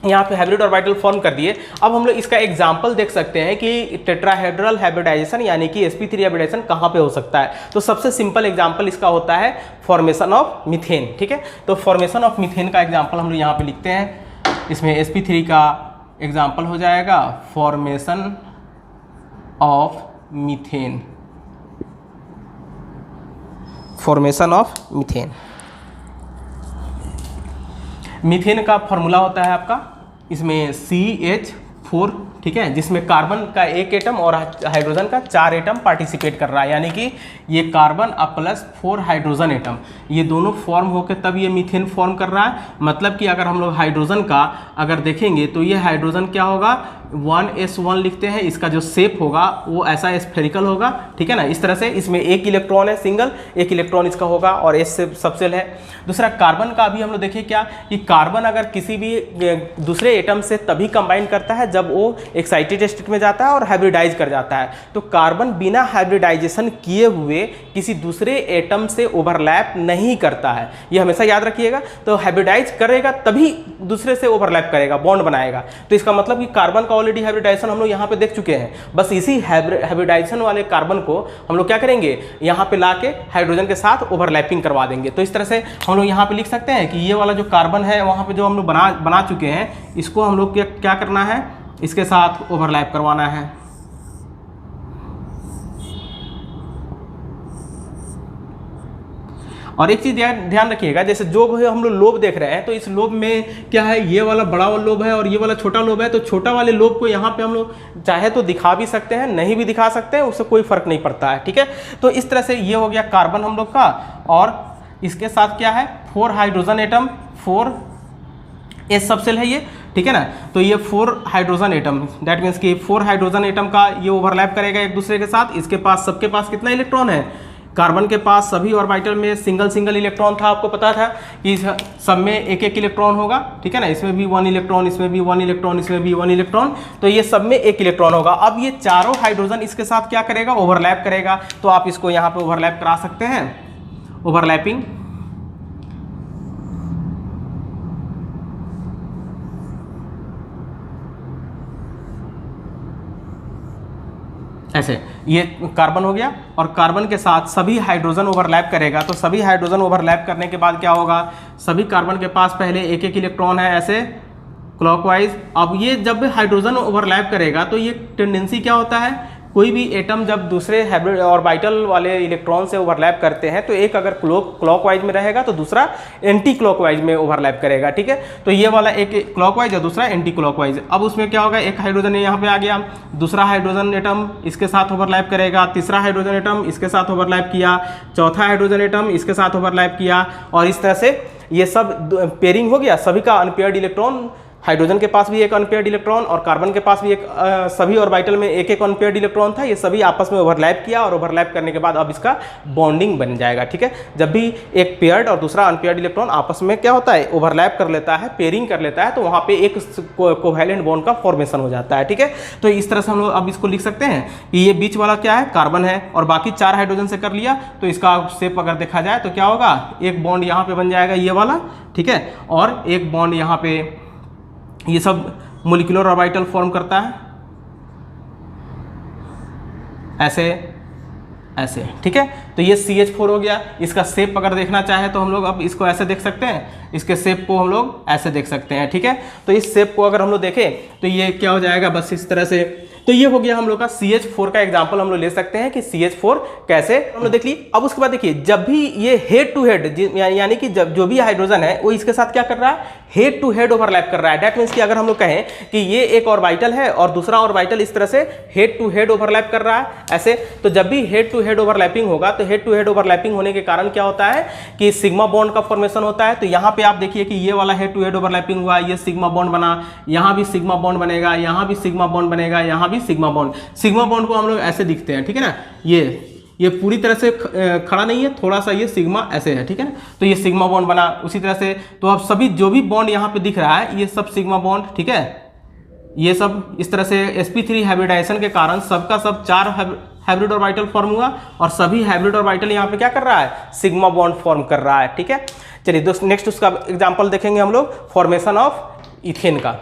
यहाँ पे हाइब्रिड ऑर्बिटल फॉर्म कर दिए। अब हम लोग इसका एग्जांपल देख सकते हैं कि टेट्राहेड्रल हाइब्रिडाइजेशन यानी कि sp3 हाइब्रिडाइजेशन कहाँ पे हो सकता है। तो सबसे सिंपल एग्जांपल इसका होता है फॉर्मेशन ऑफ मीथेन, ठीक है। तो फॉर्मेशन ऑफ मीथेन का एग्जांपल हम लोग यहाँ पे लिखते हैं। इसमें sp3 का एग्जांपल हो जाएगा formation of methane, formation of methane. Methane का फॉर्मूला होता है आपका इसमें CH4, ठीक है, जिसमें कार्बन का एक एटम और हाइड्रोजन का 4 एटम पार्टिसिपेट कर रहा है, यानी कि ये कार्बन अब प्लस 4 हाइड्रोजन एटम, ये दोनों फॉर्म होकर तब ये मीथेन फॉर्म कर रहा है। मतलब कि अगर हम लोग हाइड्रोजन का अगर देखेंगे तो ये हाइड्रोजन क्या होगा 1s1 लिखते हैं, इसका जो शेप होगा वो ऐसा स्फेरिकल होगा, ठीक है ना। इस तरह से इसमें एक इलेक्ट्रॉन है सिंगल, एक इलेक्ट्रॉन इसका होगा और s से सबसेल है। दूसरा कार्बन का भी हम लोग देखिए क्या कि कार्बन अगर किसी भी दूसरे एटम से तभी कंबाइन करता है जब वो एक्साइटेड स्टेट में जाता है और हाइब्रिडाइज कर जाता है। तो कार्बन बिना हाइब्रिडाइजेशन किए हुए किसी दूसरे एटम से ओवरलैप नहीं करता है, ये हमेशा याद रखिएगा। तो हाइब्रिडाइज करेगा तभी दूसरे से ओवरलैप करेगा, बॉन्ड बनाएगा। तो इसका मतलब कि कार्बन का ऑलरेडी हाइब्रिडाइजेशन हम लोग यहाँ पे देख चुके हैं, बस इसी हाइब्रिडाइजेशन वाले कार्बन को हम लोग क्या करेंगे यहाँ पे लाके हाइड्रोजन के साथ ओवरलैपिंग करवा देंगे। तो इस तरह से हम लोग यहाँ पे लिख सकते हैं कि ये वाला जो कार्बन है वहाँ पे जो हम लोग बना चुके हैं, इसको हम लोग क्या करना है, इसके साथ ओवरलैप करवाना है। और एक चीज ध्यान रखिएगा, जैसे जो हम लोग लोब देख रहे हैं तो इस लोब में क्या है, ये वाला बड़ा वाला लोब है और ये वाला छोटा लोब है। तो छोटा वाले लोब को यहाँ पे हम लोग चाहे तो दिखा भी सकते हैं, नहीं भी दिखा सकते हैं, उससे कोई फर्क नहीं पड़ता है, ठीक है। तो इस तरह से ये हो गया कार्बन हम लोग का, और इसके साथ क्या है 4 हाइड्रोजन एटम, 4 एस सबसेल है ये, ठीक है ना। तो ये 4 हाइड्रोजन एटम, दैट मीन्स कि 4 हाइड्रोजन एटम का ये ओवरलैप करेगा एक दूसरे के साथ। इसके पास सबके पास कितना इलेक्ट्रॉन है, कार्बन के पास सभी ऑर्बिटल में सिंगल इलेक्ट्रॉन था, आपको पता था कि सब में एक एक इलेक्ट्रॉन होगा, ठीक है ना। इसमें भी 1 इलेक्ट्रॉन, इसमें भी 1 इलेक्ट्रॉन, इसमें भी 1 इलेक्ट्रॉन, तो ये सब में एक इलेक्ट्रॉन होगा। अब ये चारों हाइड्रोजन इसके साथ क्या करेगा, ओवरलैप करेगा। तो आप इसको यहाँ पे ओवरलैप करा सकते हैं, ओवरलैपिंग। ऐसे ये कार्बन हो गया, और कार्बन के साथ सभी हाइड्रोजन ओवरलैप करेगा। तो सभी हाइड्रोजन ओवरलैप करने के बाद क्या होगा, सभी कार्बन के पास पहले एक एक इलेक्ट्रॉन है ऐसे क्लॉकवाइज। अब ये जब हाइड्रोजन ओवरलैप करेगा तो ये टेंडेंसी क्या होता है, कोई भी एटम जब दूसरे हाइब्रिड ऑर्बिटल वाले इलेक्ट्रॉन से ओवरलैप करते हैं तो एक अगर क्लॉकवाइज में रहेगा तो दूसरा एंटी क्लॉकवाइज में ओवरलैप करेगा, ठीक है। तो ये वाला एक क्लॉकवाइज और दूसरा एंटी क्लॉकवाइज। अब उसमें क्या होगा, एक हाइड्रोजन यहाँ पे आ गया, दूसरा हाइड्रोजन एटम इसके साथ ओवरलैप करेगा, तीसरा हाइड्रोजन एटम इसके साथ ओवरलैप किया, चौथा हाइड्रोजन एटम इसके साथ ओवरलैप किया, और इस तरह से ये सब पेयरिंग हो गया। सभी का अनपेयर्ड इलेक्ट्रॉन, हाइड्रोजन के पास भी एक अनपेयर्ड इलेक्ट्रॉन और कार्बन के पास भी एक, सभी ऑर्बिटल में एक एक अनपेयर्ड इलेक्ट्रॉन था। ये सभी आपस में ओवरलैप किया, और ओवरलैप करने के बाद अब इसका बॉन्डिंग बन जाएगा, ठीक है। जब भी एक पेयर्ड और दूसरा अनपेयर्ड इलेक्ट्रॉन आपस में क्या होता है, ओवरलैप कर लेता है, पेयरिंग कर लेता है, तो वहाँ पे एक कोवैलेंट बॉन्ड का फॉर्मेशन हो जाता है, ठीक है। तो इस तरह से हम लोग अब इसको लिख सकते हैं कि ये बीच वाला क्या है, कार्बन है, और बाकी 4 हाइड्रोजन से कर लिया। तो इसका शेप अगर देखा जाए तो क्या होगा, एक बॉन्ड यहाँ पे बन जाएगा ये वाला, ठीक है, और एक बॉन्ड यहाँ पे, ये सब मोलिकुलर ऑर्बिटल फॉर्म करता है ऐसे ऐसे, ठीक है। तो ये CH4 हो गया। इसका शेप अगर देखना चाहे तो हम लोग अब इसको ऐसे देख सकते हैं, इसके शेप को हम लोग ऐसे देख सकते हैं, ठीक है। तो इस शेप को अगर हम लोग देखें तो ये क्या हो जाएगा, बस इस तरह से। तो ये हो गया हम लोग का CH4 का एग्जांपल हम लोग ले सकते हैं कि CH4 कैसे हम लोग देख ली। अब उसके बाद देखिए, जब भी ये हेड टू हेड, यानी कि जब जो भी हाइड्रोजन है वो इसके साथ क्या कर रहा है, हेड टू हेड ओवरलैप कर रहा है। दैट मीन्स कि अगर हम लोग कहें कि ये एक ऑर्बिटल है और दूसरा ऑर्बिटल इस तरह से हेड टू हेड ओवरलैप कर रहा है ऐसे, तो जब भी हेड टू हेड ओवरलैपिंग होगा तो हेड टू हेड ओवरलैपिंग होने के कारण क्या होता है कि सिग्मा बॉन्ड का फॉर्मेशन होता है। तो यहाँ पे आप देखिए कि ये वाला हेड टू हेड ओवरलैपिंग हुआ, ये सिग्मा बॉन्ड बना, यहाँ भी सिग्मा बॉन्ड बनेगा, यहाँ भी सिग्मा बॉन्ड बनेगा, यहाँ भी सिग्मा बॉन्ड। सिग्मा बॉन्ड को हम लोग ऐसे दिखते हैं, ठीक है ना। ये पूरी तरह से खड़ा नहीं है, थोड़ा सा ये सिग्मा ऐसे है, ठीक है ना। तो ये सिग्मा बॉन्ड बना उसी तरह से। तो अब सभी जो भी बॉन्ड यहाँ पे दिख रहा है ये सब सिग्मा बॉन्ड, ठीक है। ये सब इस तरह से sp3 हाइब्रिडाइजेशन के कारण सबका सब 4 हाइब्रिड ऑर्बिटल फॉर्म हुआ, और सभी हाइब्रिड ऑर्बिटल यहाँ पे क्या कर रहा है, सिग्मा बॉन्ड फॉर्म कर रहा है, ठीक है। चलिए दोस्त नेक्स्ट उसका एग्जांपल देखेंगे हम लोग, फॉर्मेशन ऑफ इथेन का।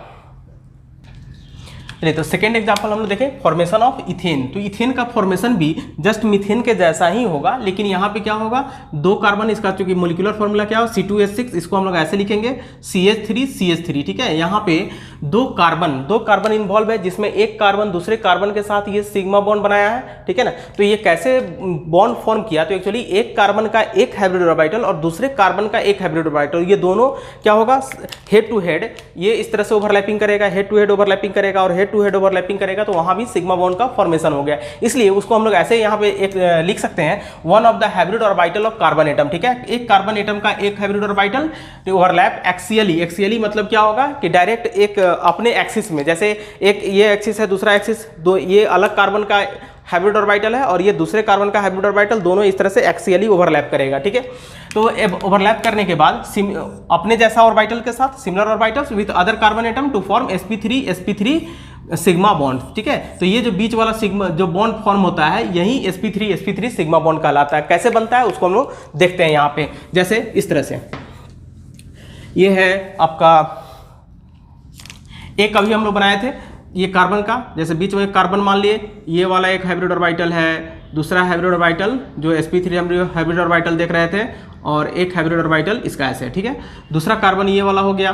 चलिए तो सेकेंड एग्जांपल हम लोग देखें, फॉर्मेशन ऑफ इथेन। तो इथेन का फॉर्मेशन भी जस्ट मीथेन के जैसा ही होगा, लेकिन यहाँ पे क्या होगा, 2 कार्बन, इसका चूंकि मोलिकुलर फॉर्मूला क्या हो C2H6, इसको हम लोग ऐसे लिखेंगे CH3CH3, ठीक है। यहाँ पे 2 कार्बन इन्वॉल्व है, जिसमें एक कार्बन दूसरे कार्बन के साथ ये सिग्मा बॉन्ड बनाया है, ठीक है ना। तो ये कैसे बॉन्ड फॉर्म किया, तो एक्चुअली एक कार्बन का एक हाइब्रिड ऑर्बिटल और दूसरे कार्बन का एक हाइब्रिड ऑर्बिटल, ये दोनों क्या होगा, हेड टू हेड ये इस तरह से ओवरलैपिंग करेगा, हेड टू हेड ओवरलैपिंग करेगा और हेड टू हेड ओवरलैपिंग करेगा, तो वहां भी सिग्मा बॉन्ड का फॉर्मेशन हो गया। इसलिए उसको हम लोग ऐसे यहाँ पे एक लिख सकते हैं, one of the hybrid orbital of carbon atom, ठीक है। एक कार्बन एटम का एक हाइब्रिड ऑर्बिटल ओवरलैप एक्सियली मतलब क्या होगा कि डायरेक्ट एक अपने एक्सिस में, जैसे एक ये एक्सिस है, दूसरा एक्सिस, दो ये अलग कार्बन का हाइब्रिड ऑर्बिटल है और ये दूसरे कार्बन का हाइब्रिड ऑर्बिटल, दोनों इस तरह से एक्सियली ओवरलैप करेगा, ठीक है। तो ओवरलैप करने के बाद अपने जैसा ऑर्बिटल के साथ similar orbitals with other carbon atom to form sp3 sigma bond, ठीक है। तो ये जो बीच वाला सिग्मा जो बॉन्ड फॉर्म होता है, यही sp3 सिग्मा बॉन्ड कहलाता है। कैसे बनता है उसको हम लोग देखते हैं यहाँ पे, जैसे इस तरह से ये है आपका एक अभी हम लोग बनाए थे ये कार्बन का, जैसे बीच में एक कार्बन मान लिए, ये वाला एक हाइब्रिड ऑर्बिटल है, दूसरा हाइब्रिड ऑर्बिटल जो sp3 हाइब्रिड ऑर्बिटल देख रहे थे, और एक हाइब्रिड ऑर्बिटल इसका ऐसे, ठीक है। दूसरा कार्बन ये वाला हो गया।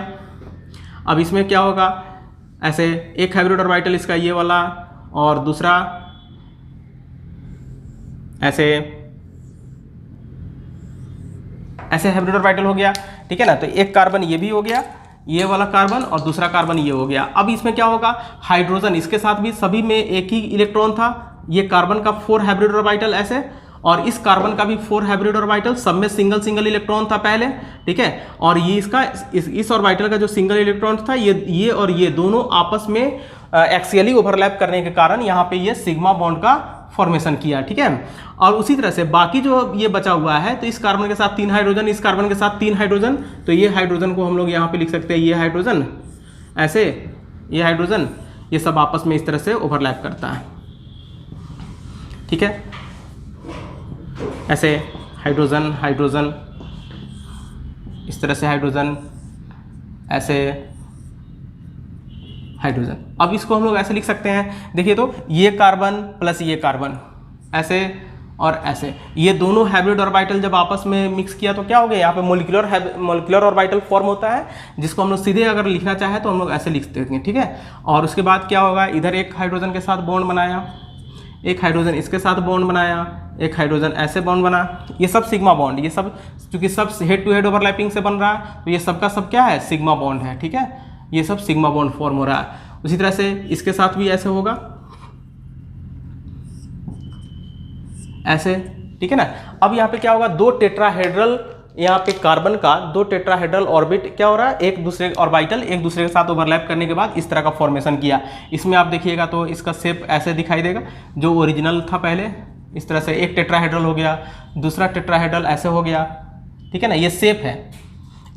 अब इसमें क्या होगा, ऐसे एक हाइब्रिड ऑर्बिटल इसका ये वाला और दूसरा ऐसे हाइब्रिड ऑर्बिटल हो गया, ठीक है ना। तो एक कार्बन ये भी हो गया, ये वाला कार्बन, और दूसरा कार्बन ये हो गया। अब इसमें क्या होगा, हाइड्रोजन इसके साथ भी सभी में एक ही इलेक्ट्रॉन था, ये कार्बन का 4 हाइब्रिड ऑर्बिटल ऐसे, और इस कार्बन का भी 4 हाइब्रिड ऑर्बिटल, सब में सिंगल इलेक्ट्रॉन था पहले, ठीक है। और ये इसका इस ऑर्बिटल का जो सिंगल इलेक्ट्रॉन था, ये और ये दोनों आपस में एक्सियली ओवरलैप करने के कारण यहाँ पे ये सिग्मा बॉन्ड का फॉर्मेशन किया, ठीक है। और उसी तरह से बाकी जो ये बचा हुआ है, तो इस कार्बन के साथ 3 हाइड्रोजन, इस कार्बन के साथ 3 हाइड्रोजन, तो ये हाइड्रोजन को हम लोग यहाँ पे लिख सकते हैं, ये हाइड्रोजन ऐसे, ये हाइड्रोजन, ये सब आपस में इस तरह से ओवरलैप करता है, ठीक है। ऐसे हाइड्रोजन हाइड्रोजन, इस तरह से हाइड्रोजन, ऐसे हाइड्रोजन। अब इसको हम लोग ऐसे लिख सकते हैं, देखिए तो ये कार्बन प्लस ये कार्बन ऐसे और ऐसे, ये दोनों हाइब्रिड ऑर्बिटल जब आपस में मिक्स किया तो क्या हो गया, यहाँ पे मोलिकुलर ऑर्बिटल फॉर्म होता है, जिसको हम लोग सीधे अगर लिखना चाहे तो हम लोग ऐसे लिख देंगे, ठीक है। और उसके बाद क्या होगा, इधर एक हाइड्रोजन के साथ बॉन्ड बनाया, एक हाइड्रोजन इसके साथ बॉन्ड बनाया, एक हाइड्रोजन ऐसे बॉन्ड बना, ये सब सिग्मा बॉन्ड, ये सब क्योंकि सब हेड टू हेड ओवरलैपिंग से बन रहा है, तो ये सब का सब क्या है, सिग्मा बॉन्ड है, ठीक है। ये सब सिग्मा बॉन्ड फॉर्म हो रहा है। उसी तरह से इसके साथ भी ऐसे होगा, ऐसे, ठीक है ना। अब यहाँ पे क्या होगा, 2 टेट्राहेड्रल, यहाँ पे कार्बन का 2 टेट्राहेड्रल ऑर्बिट क्या हो रहा है, एक दूसरे ऑर्बिटल एक दूसरे के साथ ओवरलैप करने के बाद इस तरह का फॉर्मेशन किया। इसमें आप देखिएगा तो इसका शेप ऐसे दिखाई देगा, जो ओरिजिनल था पहले, इस तरह से एक टेट्राहेड्रल हो गया, दूसरा टेट्राहेड्रल ऐसे हो गया, ठीक है ना। ये शेप है,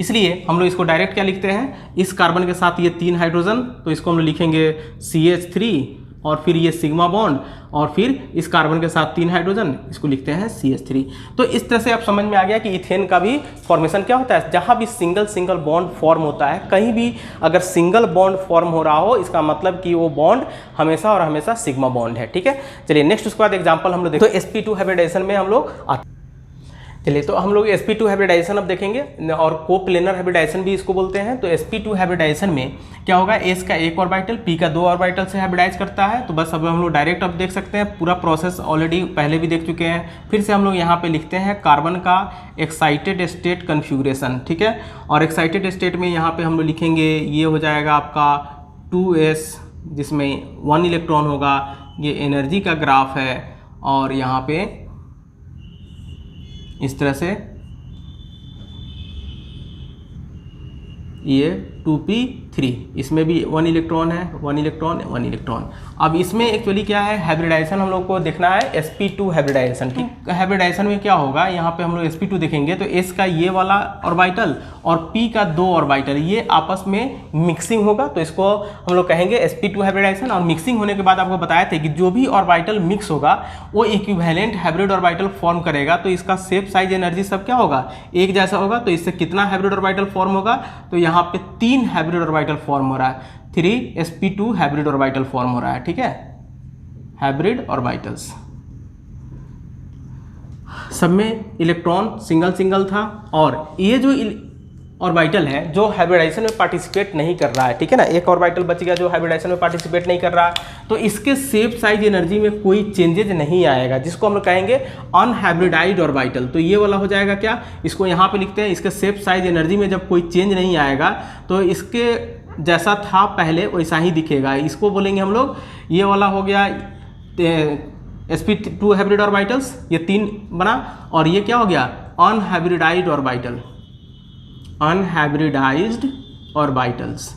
इसलिए हम लोग इसको डायरेक्ट क्या लिखते हैं, इस कार्बन के साथ ये 3 हाइड्रोजन, तो इसको हम लोग लिखेंगे CH3, और फिर ये सिग्मा बॉन्ड, और फिर इस कार्बन के साथ 3 हाइड्रोजन, इसको लिखते हैं CH3। तो इस तरह से आप समझ में आ गया कि इथेन का भी फॉर्मेशन क्या होता है, जहाँ भी सिंगल बॉन्ड फॉर्म होता है, कहीं भी अगर सिंगल बॉन्ड फॉर्म हो रहा हो, इसका मतलब कि वो बॉन्ड हमेशा और हमेशा सिग्मा बॉन्ड है, ठीक है। चलिए नेक्स्ट उसके बाद एग्जाम्पल हम लोग देखते हैं, तो sp2 हाइब्रिडाइजेशन में हम लोग आते। चलिए तो हम लोग sp2 हाइब्रिडाइजेशन अब देखेंगे, और कोप्लेनर हाइब्रिडाइजेशन भी इसको बोलते हैं। तो sp2 हाइब्रिडाइजेशन में क्या होगा, s का एक ऑर्बिटल p का 2 ऑर्बिटल से हाइब्रिडाइज करता है। तो बस अब हम लोग डायरेक्ट अब देख सकते हैं, पूरा प्रोसेस ऑलरेडी पहले भी देख चुके हैं। फिर से हम लोग यहाँ पे लिखते हैं कार्बन का एक्साइटेड स्टेट कन्फिगरेशन, ठीक है। और एक्साइटेड स्टेट में यहाँ पे हम लोग लिखेंगे, ये हो जाएगा आपका 2s, जिसमें 1 इलेक्ट्रॉन होगा, ये एनर्जी का ग्राफ है, और यहाँ पे इस तरह से ये 2p3, इसमें भी 1 इलेक्ट्रॉन है, 1 इलेक्ट्रॉन 1 इलेक्ट्रॉन। अब इसमें एक्चुअली क्या है, हाइब्रिडाइजेशन हम लोग को देखना है sp2 हाइब्रिडाइजेशन, ठीक। हाइब्रिडाइजेशन में क्या होगा, यहाँ पे हम लोग sp2 देखेंगे तो s का ये वाला ऑर्बिटल और p का 2 ऑर्बिटल ये आपस में मिक्सिंग होगा, तो इसको हम लोग कहेंगे sp2 हाइब्रिडाइजेशन। और मिक्सिंग होने के बाद आपको बताया था कि जो भी ऑर्बिटल मिक्स होगा वो इक्विवेलेंट हाइब्रिड ऑर्बिटल फॉर्म करेगा, तो इसका शेप साइज एनर्जी सब क्या होगा, एक जैसा होगा। तो इससे कितना हाइब्रिड ऑर्बिटल फॉर्म होगा, तो यहाँ पे 3 3 हाइब्रिड ऑर्बिटल फॉर्म हो रहा है, 3sp2 हाइब्रिड ऑर्बिटल फॉर्म हो रहा है, ठीक है, हाइब्रिड ऑर्बिटल्स। सब में इलेक्ट्रॉन सिंगल सिंगल था, और ये जो ऑर्बिटल है जो हाइब्रिडाइजेशन में पार्टिसिपेट नहीं कर रहा है, ठीक है ना, एक ऑर्बिटल बच गया जो हाइब्रिडाइजेशन में पार्टिसिपेट नहीं कर रहा है, तो इसके शेप साइज एनर्जी में कोई चेंजेज नहीं आएगा, जिसको हम लोग कहेंगे अनहाइब्रिडाइज्ड ऑर्बिटल। तो ये वाला हो जाएगा क्या, इसको यहाँ पे लिखते हैं, इसके शेप साइज एनर्जी में जब कोई चेंज नहीं आएगा तो इसके जैसा था पहले वैसा ही दिखेगा, इसको बोलेंगे हम लोग, ये वाला हो गया sp2 हाइब्रिड ऑर्बिटल्स, ये 3 बना, और ये क्या हो गया, अनहाइब्रिडाइज्ड ऑर्बिटल, अनहाइब्रिडाइज्ड ऑर्बिटल्स,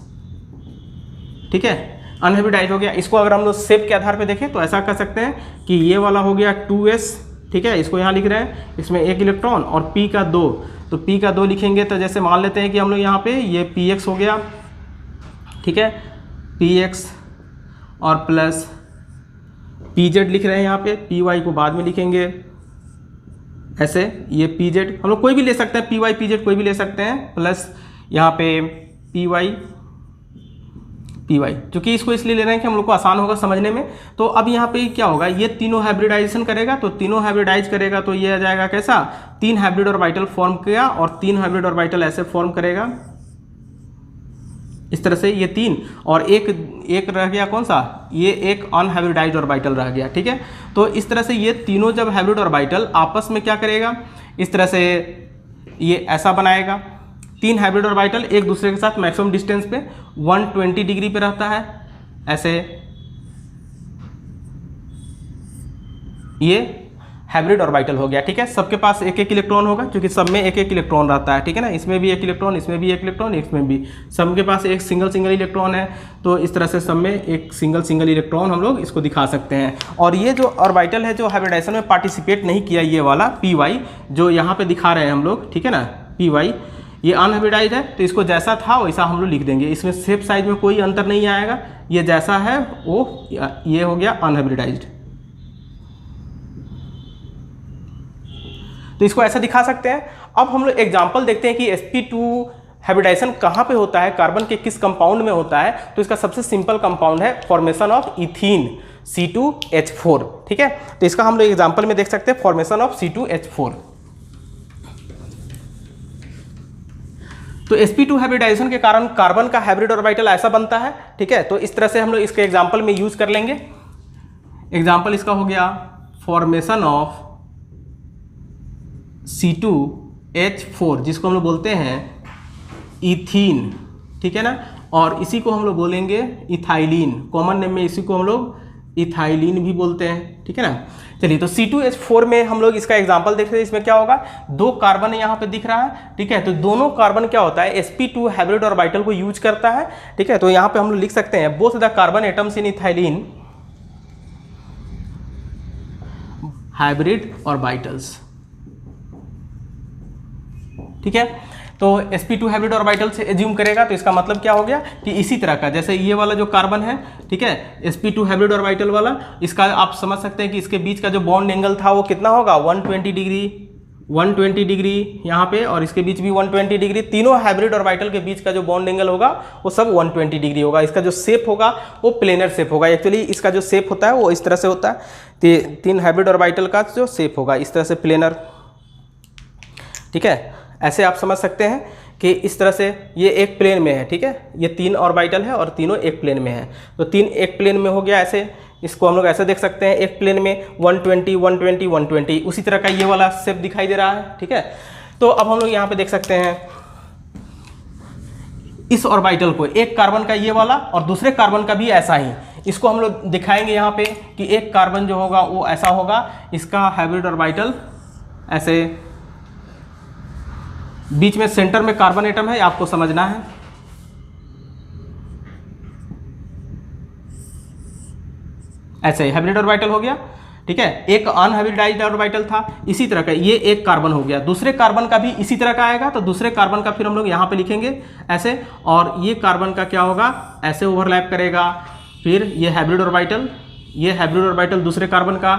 ठीक है, अनहाइब्रिडाइज्ड हो गया। इसको अगर हम लोग शेप के आधार पे देखें तो ऐसा कर सकते हैं कि ये वाला हो गया 2s, ठीक है, इसको यहाँ लिख रहे हैं, इसमें 1 इलेक्ट्रॉन और p का 2, तो p का 2 लिखेंगे तो जैसे मान लेते हैं कि हम लोग यहाँ पे ये px हो गया, ठीक है, px और प्लस pz लिख रहे हैं यहाँ पे, py को बाद में लिखेंगे ऐसे, ये pz हम लोग कोई भी ले सकते हैं, py pz कोई भी ले सकते हैं, प्लस यहाँ पे py, क्योंकि इसको इसलिए ले रहे हैं कि हम लोग को आसान होगा समझने में। तो अब यहाँ पे क्या होगा, ये तीनों हाइब्रिडाइजेशन करेगा, तो तीनों हाइब्रिडाइज करेगा तो ये आ जाएगा कैसा, 3 हाइब्रिड ऑर्बिटल फॉर्म किया, और 3 हाइब्रिड ऑर्बिटल ऐसे फॉर्म करेगा इस तरह से, ये 3, और एक रह गया कौन सा, ये एक अनहाइब्रिडाइज्ड ऑर्बिटल रह गया, ठीक है। तो इस तरह से ये तीनों जब हाइब्रिड ऑर्बिटल आपस में क्या करेगा, इस तरह से ये ऐसा बनाएगा, 3 हाइब्रिड ऑर्बिटल एक दूसरे के साथ मैक्सिमम डिस्टेंस पे 120 डिग्री पे रहता है, ऐसे ये हाइब्रिड ऑर्बिटल हो गया, ठीक है। सबके पास 1-1 इलेक्ट्रॉन होगा, क्योंकि सब में 1-1 इलेक्ट्रॉन रहता है, ठीक है ना, इसमें भी 1 इलेक्ट्रॉन, इसमें भी 1 इलेक्ट्रॉन, इसमें भी, सबके पास एक सिंगल इलेक्ट्रॉन है, तो इस तरह से सब में एक सिंगल इलेक्ट्रॉन हम लोग इसको दिखा सकते हैं। और ये जो ऑर्बिटल है जो हाइब्रिडाइजेशन में पार्टिसिपेट नहीं किया, ये वाला py जो यहाँ पे दिखा रहे हैं हम लोग, ठीक है ना, py ये अनहाइब्रिडाइज्ड है, तो इसको जैसा था वैसा हम लोग लिख देंगे, इसमें शेप साइज में कोई अंतर नहीं आएगा, ये जैसा है वो ये हो गया अनहाइब्रिडाइज्ड। तो इसको ऐसा दिखा सकते हैं। अब हम लोग एग्जांपल देखते हैं कि sp2 हाइब्रिडाइजेशन कहाँ पे होता है, कार्बन के किस कंपाउंड में होता है। तो इसका सबसे सिंपल कंपाउंड है फॉर्मेशन ऑफ इथीन C2H4, ठीक है। तो इसका हम लोग एग्जांपल में देख सकते हैं फॉर्मेशन ऑफ C2H4। तो sp2 हाइब्रिडाइजेशन के कारण कार्बन का हाइब्रिड ऑर्बिटल ऐसा बनता है, ठीक है। तो इस तरह से हम लोग इसके एग्जांपल में यूज कर लेंगे। एग्जांपल इसका हो गया फॉर्मेशन ऑफ C2H4, जिसको हम लोग बोलते हैं इथीन, ठीक है ना, और इसी को हम लोग बोलेंगे इथाइलिन, कॉमन नेम में इसी को हम लोग इथाइलिन भी बोलते हैं, ठीक है ना। चलिए, तो C2H4 में हम लोग इसका एग्जांपल देखते हैं। इसमें क्या होगा, 2 कार्बन यहाँ पे दिख रहा है, ठीक है। तो दोनों कार्बन क्या होता है, sp2 हाइब्रिड ऑर्बिटल को यूज करता है, ठीक है। तो यहाँ पे हम लोग लिख सकते हैं both the carbon atoms in ethylene hybrid orbitals, ठीक है। तो sp2 हाइब्रिड ऑर्बिटल से एज्यूम करेगा, तो इसका मतलब क्या हो गया कि इसी तरह का, जैसे ये वाला जो कार्बन है, ठीक है, sp2 हाइब्रिड ऑर्बिटल वाला, इसका आप समझ सकते हैं कि इसके बीच का जो बॉन्ड एंगल था वो कितना होगा, 120 डिग्री यहाँ पे, और इसके बीच भी 120 डिग्री, तीनों हाइब्रिड ऑर्बिटल के बीच का जो बॉन्ड एंगल होगा वो सब 120 डिग्री होगा। इसका जो शेप होगा वो प्लेनर शेप होगा। एक्चुअली इसका जो शेप होता है वो इस तरह से होता है, 3 हाइब्रिड ऑर्बिटल का जो शेप होगा इस तरह से प्लेनर, ठीक है। ऐसे आप समझ सकते हैं कि इस तरह से ये एक प्लेन में है, ठीक है, ये 3 ऑर्बिटल है और तीनों एक प्लेन में है, तो 3 एक प्लेन में हो गया। ऐसे इसको हम लोग ऐसे देख सकते हैं, एक प्लेन में 120 120 120, उसी तरह का ये वाला शेप दिखाई दे रहा है, ठीक है। तो अब हम लोग यहाँ पे देख सकते हैं इस ऑर्बिटल को, एक कार्बन का ये वाला और दूसरे कार्बन का भी ऐसा ही, इसको हम लोग दिखाएंगे यहाँ पे कि एक कार्बन जो होगा वो ऐसा होगा, इसका हाइब्रिड ऑर्बिटल ऐसे, बीच में सेंटर में कार्बन एटम है, आपको समझना है। ऐसे हाइब्रिड ऑर्बिटल हो गया, ठीक है। एक अनहाइब्रिडाइज्ड ऑर्बिटल था, इसी तरह का ये एक कार्बन हो गया, दूसरे कार्बन का भी इसी तरह का आएगा, तो दूसरे कार्बन का फिर हम लोग यहाँ पे लिखेंगे ऐसे, और ये कार्बन का क्या होगा, ऐसे ओवरलैप करेगा, फिर ये हाइब्रिड ऑर्बिटल, ये हाइब्रिड ऑर्बिटल दूसरे कार्बन का,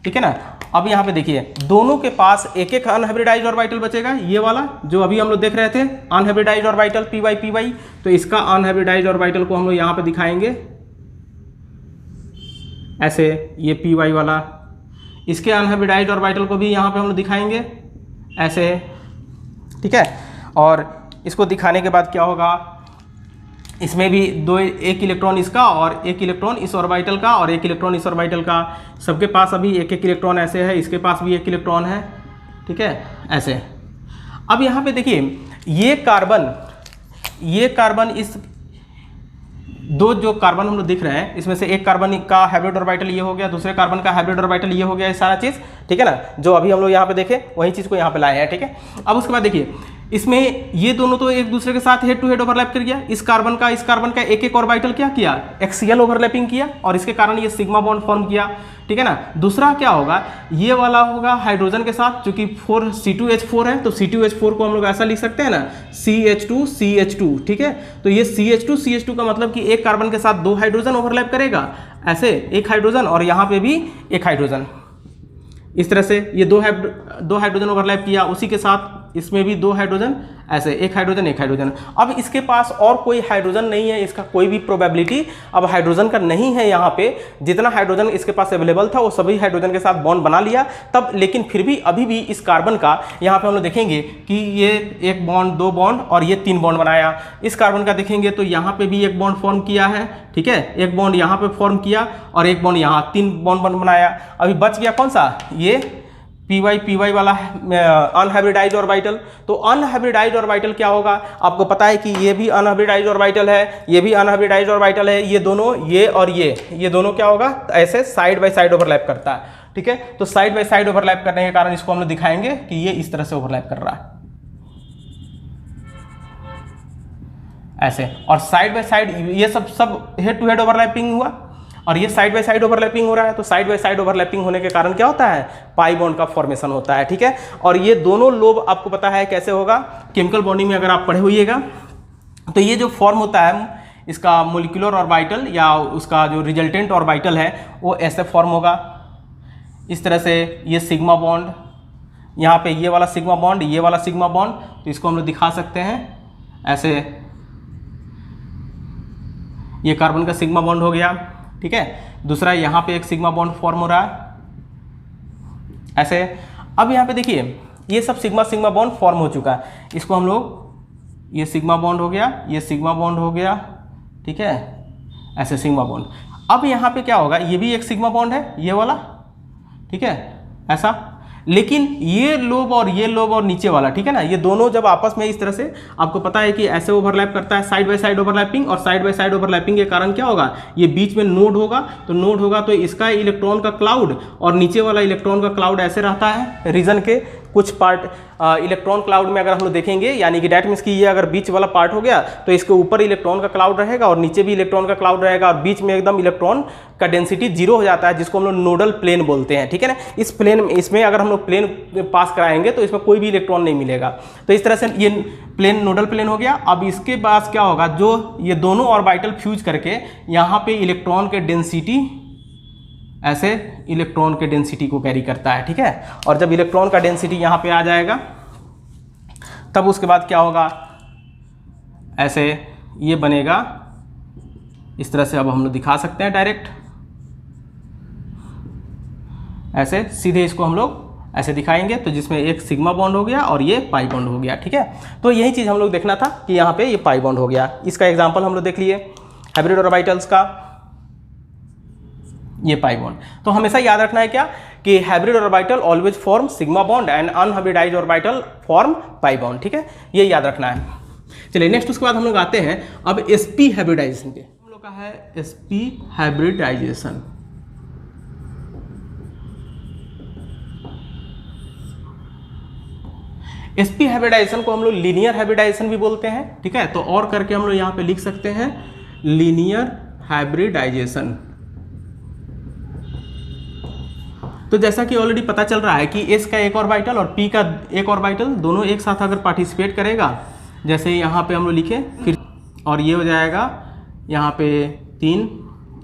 ठीक है ना। अब यहाँ पे देखिए दोनों के पास एक एक अनहाइब्रिडाइज्ड ऑर्बिटल बचेगा, ये वाला जो अभी हम लोग देख रहे थे अनहाइब्रिडाइज्ड ऑर्बिटल पी वाई, तो इसका अनहाइब्रिडाइज्ड ऑर्बिटल को हम लोग यहाँ पे दिखाएंगे ऐसे, ये पी वाई वाला, इसके अनहाइब्रिडाइज्ड ऑर्बिटल को भी यहाँ पे हम लोग दिखाएंगे ऐसे, ठीक है। और इसको दिखाने के बाद क्या होगा, इसमें भी एक इलेक्ट्रॉन इसका और एक इलेक्ट्रॉन इस ऑर्बिटल का और एक इलेक्ट्रॉन इस ऑर्बिटल का, सबके पास अभी एक एक इलेक्ट्रॉन ऐसे है, इसके पास भी एक इलेक्ट्रॉन है, ठीक है ऐसे। अब यहाँ पे देखिए ये कार्बन इस दो जो कार्बन हम लोग दिख रहे हैं इसमें से एक कार्बन का हाइब्रिड ऑर्बिटल ये हो गया, दूसरे कार्बन का हाइब्रिड ऑर्बिटल ये हो गया, ये सारा चीज़, ठीक है ना, जो अभी हम लोग यहाँ पे देखे वही चीज़ को यहाँ पे लाए हैं, ठीक है। अब उसके बाद देखिए इसमें ये दोनों तो एक दूसरे के साथ हेड टू हेड ओवरलैप कर गया, इस कार्बन का एक एक ऑर्बिटल क्या किया, एक्सियल ओवरलैपिंग किया और इसके कारण ये सिग्मा बॉन्ड फॉर्म किया, ठीक है ना। दूसरा क्या होगा, ये वाला होगा हाइड्रोजन के साथ, चूंकि 4C2H4 है तो C2H4 को हम लोग ऐसा लिख सकते हैं ना CH2CH2, ठीक है। तो ये CH2CH2 का मतलब कि एक कार्बन के साथ दो हाइड्रोजन ओवरलैप करेगा ऐसे, एक हाइड्रोजन और यहाँ पे भी एक हाइड्रोजन, इस तरह से ये दो हाइड्रोजन ओवरलैप किया, उसी के साथ इसमें भी दो हाइड्रोजन ऐसे, एक हाइड्रोजन। अब इसके पास और कोई हाइड्रोजन नहीं है, इसका कोई भी प्रोबेबिलिटी अब हाइड्रोजन का नहीं है यहाँ पे, जितना हाइड्रोजन इसके पास अवेलेबल था वो सभी हाइड्रोजन के साथ बॉन्ड बना लिया तब, लेकिन फिर भी अभी भी इस कार्बन का यहाँ पे हम लोग देखेंगे कि ये एक बॉन्ड, दो बॉन्ड और ये तीन बॉन्ड बनाया। इस कार्बन का देखेंगे तो यहाँ पे भी एक बॉन्ड फॉर्म किया है, ठीक है, एक बॉन्ड यहाँ पे फॉर्म किया और एक बॉन्ड यहाँ, तीन बॉन्ड बनाया। अभी बच गया कौन सा, ये पी वाई वाला अनहाइब्रिडाइज्ड ऑर्बिटल। तो अनहाइब्रिडाइज्ड ऑर्बिटल क्या होगा, आपको पता है कि ये भी अनहाइब्रिडाइज्ड ऑर्बिटल है, ये भी अनहाइब्रिडाइज्ड ऑर्बिटल है, ये दोनों, ये और ये दोनों क्या होगा, ऐसे साइड बाय साइड ओवरलैप करता है, ठीक है। तो साइड बाय साइड ओवरलैप करने के कारण इसको हम लोग दिखाएंगे कि ये इस तरह से ओवरलैप कर रहा है ऐसे, और साइड बाय साइड ये सब हेड टू हेड ओवरलैपिंग हुआ और ये साइड बाय साइड ओवरलैपिंग हो रहा है। तो साइड बाय साइड ओवरलैपिंग होने के कारण क्या होता है, पाई बॉन्ड का फॉर्मेशन होता है, ठीक है। और ये दोनों लोब आपको पता है कैसे होगा, केमिकल बॉन्डिंग में अगर आप पढ़े होइएगा तो ये जो फॉर्म होता है इसका मोलिकुलर ऑर्बिटल या उसका जो रिजल्टेंट ऑर्बिटल है वो ऐसे फॉर्म होगा इस तरह से, ये सिग्मा बॉन्ड, यहाँ पे ये वाला सिग्मा बॉन्ड, ये वाला सिग्मा बॉन्ड, तो इसको हम लोग दिखा सकते हैं ऐसे, ये कार्बन का सिग्मा बॉन्ड हो गया, ठीक है। दूसरा यहाँ पे एक सिग्मा बॉन्ड फॉर्म हो रहा है ऐसे। अब यहाँ पे देखिए ये सब सिग्मा बॉन्ड फॉर्म हो चुका है, इसको हम लोग, ये सिग्मा बॉन्ड हो गया, ये सिग्मा बॉन्ड हो गया, ठीक है ऐसे सिग्मा बॉन्ड। अब यहाँ पे क्या होगा, ये भी एक सिग्मा बॉन्ड है ये वाला, ठीक है ऐसा, लेकिन ये लोब और ये लोब और नीचे वाला, ठीक है ना, ये दोनों जब आपस में इस तरह से, आपको पता है कि ऐसे ओवरलैप करता है, साइड बाय साइड ओवरलैपिंग, और साइड बाय साइड ओवरलैपिंग के कारण क्या होगा, ये बीच में नोड होगा, तो नोड होगा तो इसका इलेक्ट्रॉन का क्लाउड और नीचे वाला इलेक्ट्रॉन का क्लाउड ऐसे रहता है रीजन के कुछ पार्ट। इलेक्ट्रॉन क्लाउड में अगर हम लोग देखेंगे, यानी कि डैट मीन्स कि ये अगर बीच वाला पार्ट हो गया तो इसके ऊपर इलेक्ट्रॉन का क्लाउड रहेगा और नीचे भी इलेक्ट्रॉन का क्लाउड रहेगा और बीच में एकदम इलेक्ट्रॉन का डेंसिटी जीरो हो जाता है, जिसको हम लोग नोडल प्लेन बोलते हैं, ठीक है ना। इस प्लेन में, इसमें अगर हम लोग प्लेन पास कराएंगे तो इसमें कोई भी इलेक्ट्रॉन नहीं मिलेगा। तो इस तरह से ये प्लेन नोडल प्लेन हो गया। अब इसके पास क्या होगा, जो ये दोनों ऑर्बिटल फ्यूज करके यहाँ पे इलेक्ट्रॉन के डेंसिटी, ऐसे इलेक्ट्रॉन के डेंसिटी को कैरी करता है, ठीक है। और जब इलेक्ट्रॉन का डेंसिटी यहाँ पे आ जाएगा तब उसके बाद क्या होगा, ऐसे ये बनेगा इस तरह से। अब हम लोग दिखा सकते हैं डायरेक्ट ऐसे, सीधे इसको हम लोग ऐसे दिखाएंगे, तो जिसमें एक सिग्मा बॉन्ड हो गया और ये पाई बॉन्ड हो गया, ठीक है। तो यही चीज़ हम लोग देखना था कि यहाँ पे ये पाई बॉन्ड हो गया। इसका एग्जाम्पल हम लोग देख लिए हाइब्रिड ऑर्बिटल्स का, ये पाई बॉन्ड। तो हमेशा याद रखना है क्या, कि hybrid orbital always form sigma bond and unhybridised orbital form pi bond, ठीक है, ये याद रखना है। चलिए नेक्स्ट, उसके बाद हम लोग आते हैं अब sp हाइब्रिडाइजेशन पे। हम लोग का है sp हाइब्रिडाइजेशन। sp हाइब्रिडाइजेशन को हम लोग लीनियर हाइब्रिडाइजेशन भी बोलते हैं, ठीक है। तो और करके हम लोग यहाँ पे लिख सकते हैं लीनियर हाइब्रिडाइजेशन। तो जैसा कि ऑलरेडी पता चल रहा है कि s का एक ऑर्बिटल और p का एक ऑर्बिटल दोनों एक साथ अगर पार्टिसिपेट करेगा, जैसे यहाँ पे हम लोग लिखे फिर, और ये हो जाएगा यहाँ पे 3,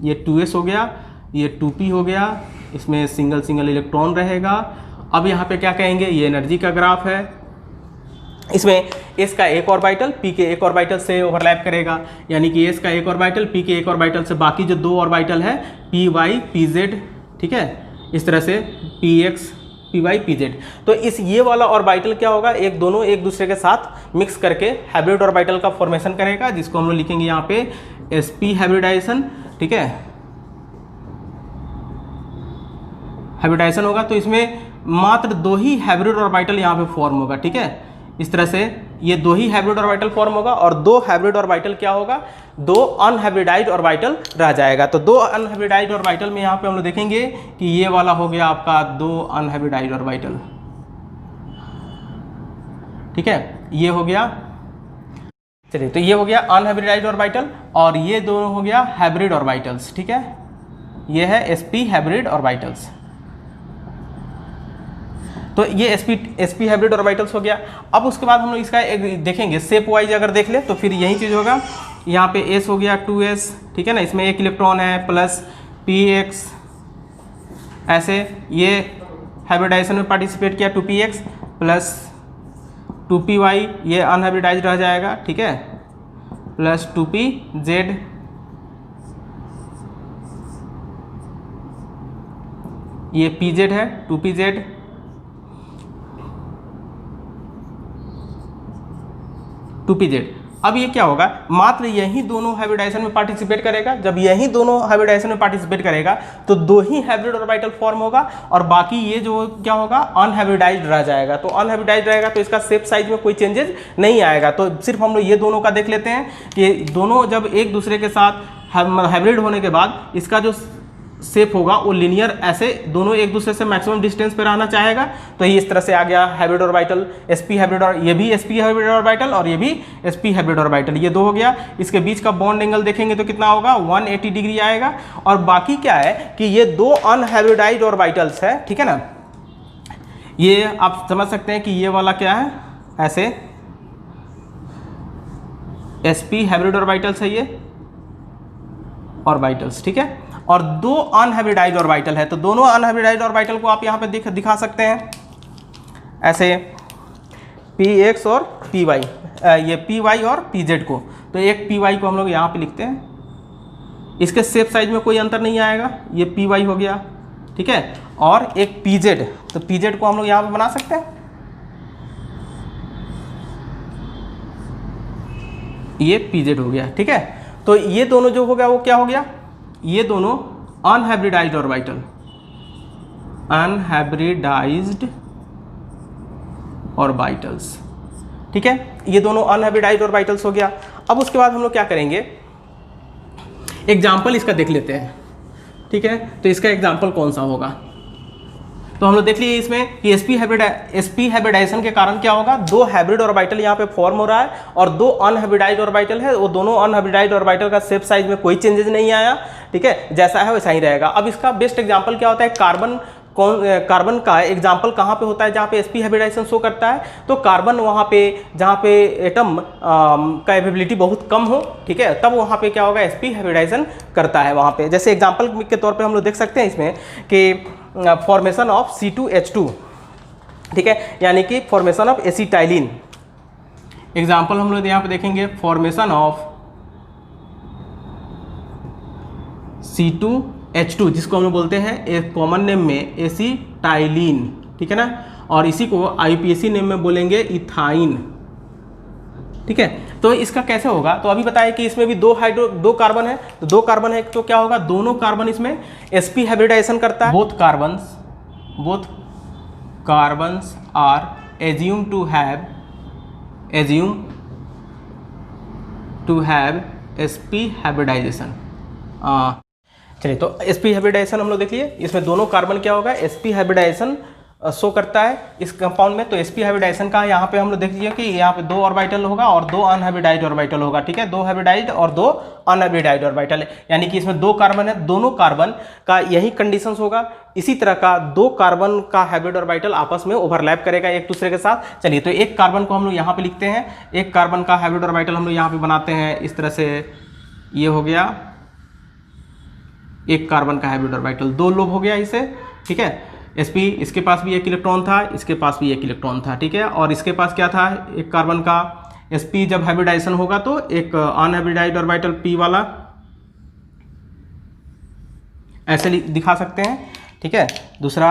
ये 2s हो गया, ये 2p हो गया, इसमें सिंगल सिंगल इलेक्ट्रॉन रहेगा। अब यहाँ पे क्या कहेंगे, ये एनर्जी का ग्राफ है। इसमें एस का एक ऑर्बिटल पी के एक ऑर्बिटल से ओवरलैप करेगा, यानी कि एस का एक ऑर्बिटल पी के एक ऑर्बिटल से बाकी जो दो ऑर्बिटल है पी वाई पी जेड, ठीक है, इस तरह से P X P Y P Z. तो इस ये वाला ऑर्बिटल क्या होगा, एक दोनों एक दूसरे के साथ मिक्स करके हाइब्रिड ऑर्बिटल का फॉर्मेशन करेगा, जिसको हम लोग लिखेंगे यहाँ पे sp हाइब्रिडाइजेशन, ठीक है, हाइब्रिडाइजेशन होगा। तो इसमें मात्र दो ही हाइब्रिड ऑर्बिटल यहाँ पे फॉर्म होगा, ठीक है, इस तरह से ये दो ही हाइब्रिड ऑर्बिटल फॉर्म होगा और दो हाइब्रिड ऑर्बिटल क्या होगा, दो अनहाइब्रिडाइज्ड ऑर्बिटल रह जाएगा। तो दो अनहाइब्रिडाइज्ड ऑर्बिटल में यहाँ पे हम लोग देखेंगे कि ये वाला हो गया आपका दो अनहाइब्रिडाइज्ड ऑर्बिटल, ठीक है, ये हो गया। चलिए, तो ये हो गया अनहाइब्रिडाइज्ड ऑर्बिटल और ये दोनों हो गया हाइब्रिड ऑर्बिटल्स, ठीक है, ये है sp हाइब्रिड ऑर्बिटल्स। तो ये sp हाइब्रिड ऑर्बिटल्स हो गया। अब उसके बाद हम लोग इसका एक देखेंगे शेप वाइज, अगर देख ले तो फिर यही चीज़ होगा। यहाँ पे s हो गया 2s, ठीक है ना, इसमें एक इलेक्ट्रॉन है प्लस px, ऐसे ये हाइब्रिडाइजेशन में पार्टिसिपेट किया 2px प्लस 2py, ये अनहाइब्रिडाइज्ड रह जाएगा, ठीक है, प्लस 2pz, ये pz है 2pz, अब ये क्या होगा, मात्र यही दोनों हाइब्रिडाइजेशन में पार्टिसिपेट करेगा। जब यही दोनों हाइब्रिडाइजेशन में पार्टिसिपेट करेगा तो दो ही हाइब्रिड ऑर्बिटल फॉर्म होगा और बाकी ये जो क्या होगा, अनहाइब्रिडाइज्ड रह जाएगा। तो अनहाइब्रिडाइज्ड रहेगा तो इसका शेप साइज में कोई चेंजेस नहीं आएगा। तो सिर्फ हम लोग ये दोनों का देख लेते हैं कि दोनों जब एक दूसरे के साथ हाइब्रिड होने के बाद इसका जो शेप होगा वो लिनियर, ऐसे दोनों एक दूसरे से मैक्सिमम डिस्टेंस पे रहना चाहेगा। तो ये इस तरह से आ गया हाइब्रिड ऑर्बिटल sp हाइब्रिड, और ये भी sp हाइब्रिड ऑर्बिटल और ये भी sp हाइब्रिड ऑर्बिटल, ये दो हो गया। इसके बीच का बॉन्ड एंगल देखेंगे तो कितना होगा, 180 डिग्री आएगा। और बाकी क्या है कि ये दो अनहाइब्रिडाइज्ड ऑर्बिटल्स है, ठीक है ना, ये आप समझ सकते हैं कि ये वाला क्या है, ऐसे sp हाइब्रिड ऑर्बिटल्स है ये ऑर्बिटल्स, ठीक है, और दो अनहाइब्रिडाइज्ड ऑर्बिटल है। तो दोनों अनहाइब्रिडाइज्ड ऑर्बिटल को आप यहाँ पे दिखा सकते हैं ऐसे px और py, ये py और pz को। तो एक py को हम लोग यहाँ पे लिखते हैं, इसके शेप साइज में कोई अंतर नहीं आएगा, ये py हो गया, ठीक है, और एक pz, तो pz को हम लोग यहाँ पे बना सकते हैं, ये pz हो गया, ठीक है। तो ये दोनों जो हो गया वो क्या हो गया, ये दोनों अनहाइब्रिडाइज्ड ऑर्बिटल, अनहाइब्रिडाइज्ड ऑर्बिटल्स, ठीक है, ये दोनों अनहाइब्रिडाइज्ड ऑर्बिटल्स हो गया। अब उसके बाद हम लोग क्या करेंगे, एग्जाम्पल इसका देख लेते हैं, ठीक है। तो इसका एग्जाम्पल कौन सा होगा, तो हम लोग देख लिए इसमें कि sp हाइब्रिडाइजेशन के कारण क्या होगा, दो हाइब्रिड ऑर्बिटल यहाँ पे फॉर्म हो रहा है और दो अनहाइब्रिडाइज्ड ऑर्बिटल है। वो दोनों अनहाइब्रिडाइज्ड ऑर्बिटल का शेप साइज में कोई चेंजेस नहीं आया, ठीक है, जैसा है वैसा ही रहेगा। अब इसका बेस्ट एग्जाम्पल क्या होता है, कार्बन का एग्जाम्पल कहाँ पे होता है जहाँ पे sp हाइब्रिडाइजेशन शो करता है, तो कार्बन वहाँ पे जहाँ पे एटम का एबिलिटी बहुत कम हो, ठीक है, तब वहाँ पे क्या होगा, sp हाइब्रिडाइजेशन करता है वहाँ पे। जैसे एग्जाम्पल के तौर पे हम लोग देख सकते हैं इसमें कि फॉर्मेशन ऑफ C2H2, ठीक है, यानी कि फॉर्मेशन ऑफ एसिटाइलिन। एग्जाम्पल हम लोग यहाँ पे देखेंगे, फॉर्मेशन ऑफ C2H2, जिसको हम लोग बोलते हैं एक कॉमन नेम में एसिटाइलिन, ठीक है ना, और इसी को IUPAC नेम में बोलेंगे इथाइन, ठीक है। तो इसका कैसे होगा, तो अभी बताया कि इसमें भी दो कार्बन है, तो दो कार्बन है तो क्या होगा, दोनों कार्बन इसमें sp हाइब्रिडाइजेशन करता है। Both carbons are assume to have sp hybridization. चलिए, तो sp हाइब्रिडाइजेशन हम लोग देख लिए, इसमें दोनों कार्बन क्या होगा, sp हाइब्रिडाइजेशन शो करता है इस कंपाउंड में। तो sp हाइब्रिडाइजेशन का यहाँ पे हम लोग देख लीजिए कि यहाँ पे दो ऑर्बिटल होगा और दो अनहाइब्रिडाइज्ड ऑर्बिटल होगा, ठीक है, दो हाइब्रिडाइज्ड और दो अनहाइब्रिडाइज्ड ऑर्बिटल, यानी कि इसमें दो कार्बन है, दोनों कार्बन का यही कंडीशंस होगा। इसी तरह का दो कार्बन का हाइब्रिड ऑर्बिटल आपस में ओवरलैप करेगा एक दूसरे के साथ। चलिए, तो एक कार्बन को हम लोग यहाँ पे लिखते हैं, एक कार्बन का हाइब्रिड ऑर्बिटल हम लोग यहाँ पे बनाते हैं इस तरह से, ये हो गया एक कार्बन का हाइब्रिड ऑर्बिटल, 2 लोब हो गया इसे, ठीक है। sp इसके पास भी एक इलेक्ट्रॉन था, इसके पास भी एक इलेक्ट्रॉन था, ठीक है। और इसके पास क्या था, एक कार्बन का sp जब हाइब्रिडाइजेशन होगा तो एक अनहाइब्रिडाइज्ड ऑर्बिटल p वाला ऐसे दिखा सकते हैं, ठीक है। दूसरा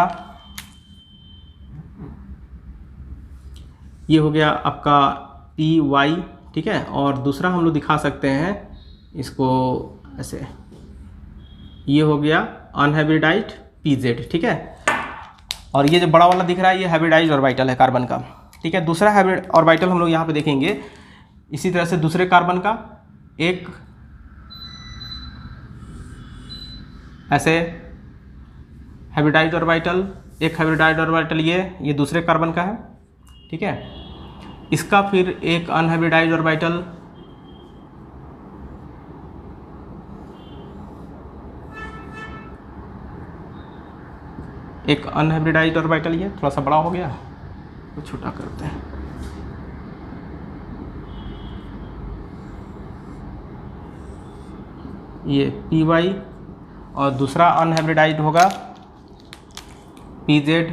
ये हो गया आपका py, ठीक है। और दूसरा हम लोग दिखा सकते हैं इसको ऐसे, ये हो गया अनहाइब्रिडाइज्ड pz, ठीक है। और ये जो बड़ा वाला दिख रहा है ये हाइब्रिडाइज्ड ऑर्बिटल है कार्बन का, ठीक है। दूसरा हाइब्रिड ऑर्बिटल हम लोग यहाँ पे देखेंगे, इसी तरह से दूसरे कार्बन का एक ऐसे हाइब्रिडाइज्ड ऑर्बिटल, एक हाइब्रिडाइज्ड ऑर्बिटल ये दूसरे कार्बन का है, ठीक है। इसका फिर एक अनहाइब्रिडाइज्ड ऑर्बिटल, एक अनहाइब्रिडाइज्ड ऑर्बिटल, ये थोड़ा सा बड़ा हो गया तो छोटा करते हैं, ये py, और दूसरा अनहाइब्रिडाइज्ड होगा pz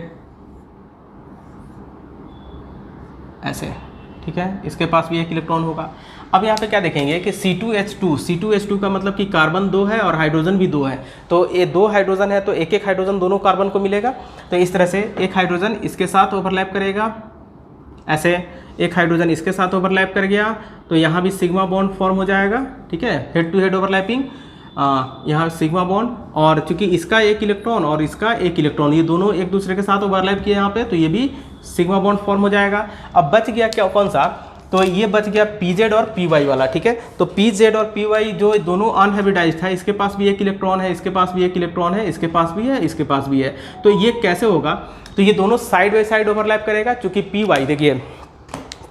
ऐसे, ठीक है। इसके पास भी एक इलेक्ट्रॉन होगा। अब यहाँ पे क्या देखेंगे कि C2H2 का मतलब कि कार्बन 2 है और हाइड्रोजन भी 2 है, तो ये 2 हाइड्रोजन है तो एक एक हाइड्रोजन दोनों कार्बन को मिलेगा। तो इस तरह से एक हाइड्रोजन इसके साथ ओवरलैप करेगा, ऐसे एक हाइड्रोजन इसके साथ ओवरलैप कर गया तो यहाँ भी सिग्मा बॉन्ड फॉर्म हो जाएगा, ठीक है, हेड टू हेड ओवरलैपिंग, यहाँ सिग्मा बॉन्ड। और चूंकि इसका एक इलेक्ट्रॉन और इसका एक इलेक्ट्रॉन, ये दोनों एक दूसरे के साथ ओवरलैप किए यहाँ पे, तो ये भी सिग्मा बॉन्ड फॉर्म हो जाएगा। अब बच गया क्या, कौन सा, तो ये बच गया pz और py वाला, ठीक है। तो pz और py जो दोनों अनहाइब्रिडाइज्ड है, इसके पास भी एक इलेक्ट्रॉन है, इसके पास भी एक इलेक्ट्रॉन है, इसके पास भी है, इसके पास भी है, तो ये कैसे होगा, तो ये दोनों साइड बाई साइड ओवरलैप करेगा। चूंकि py देखिए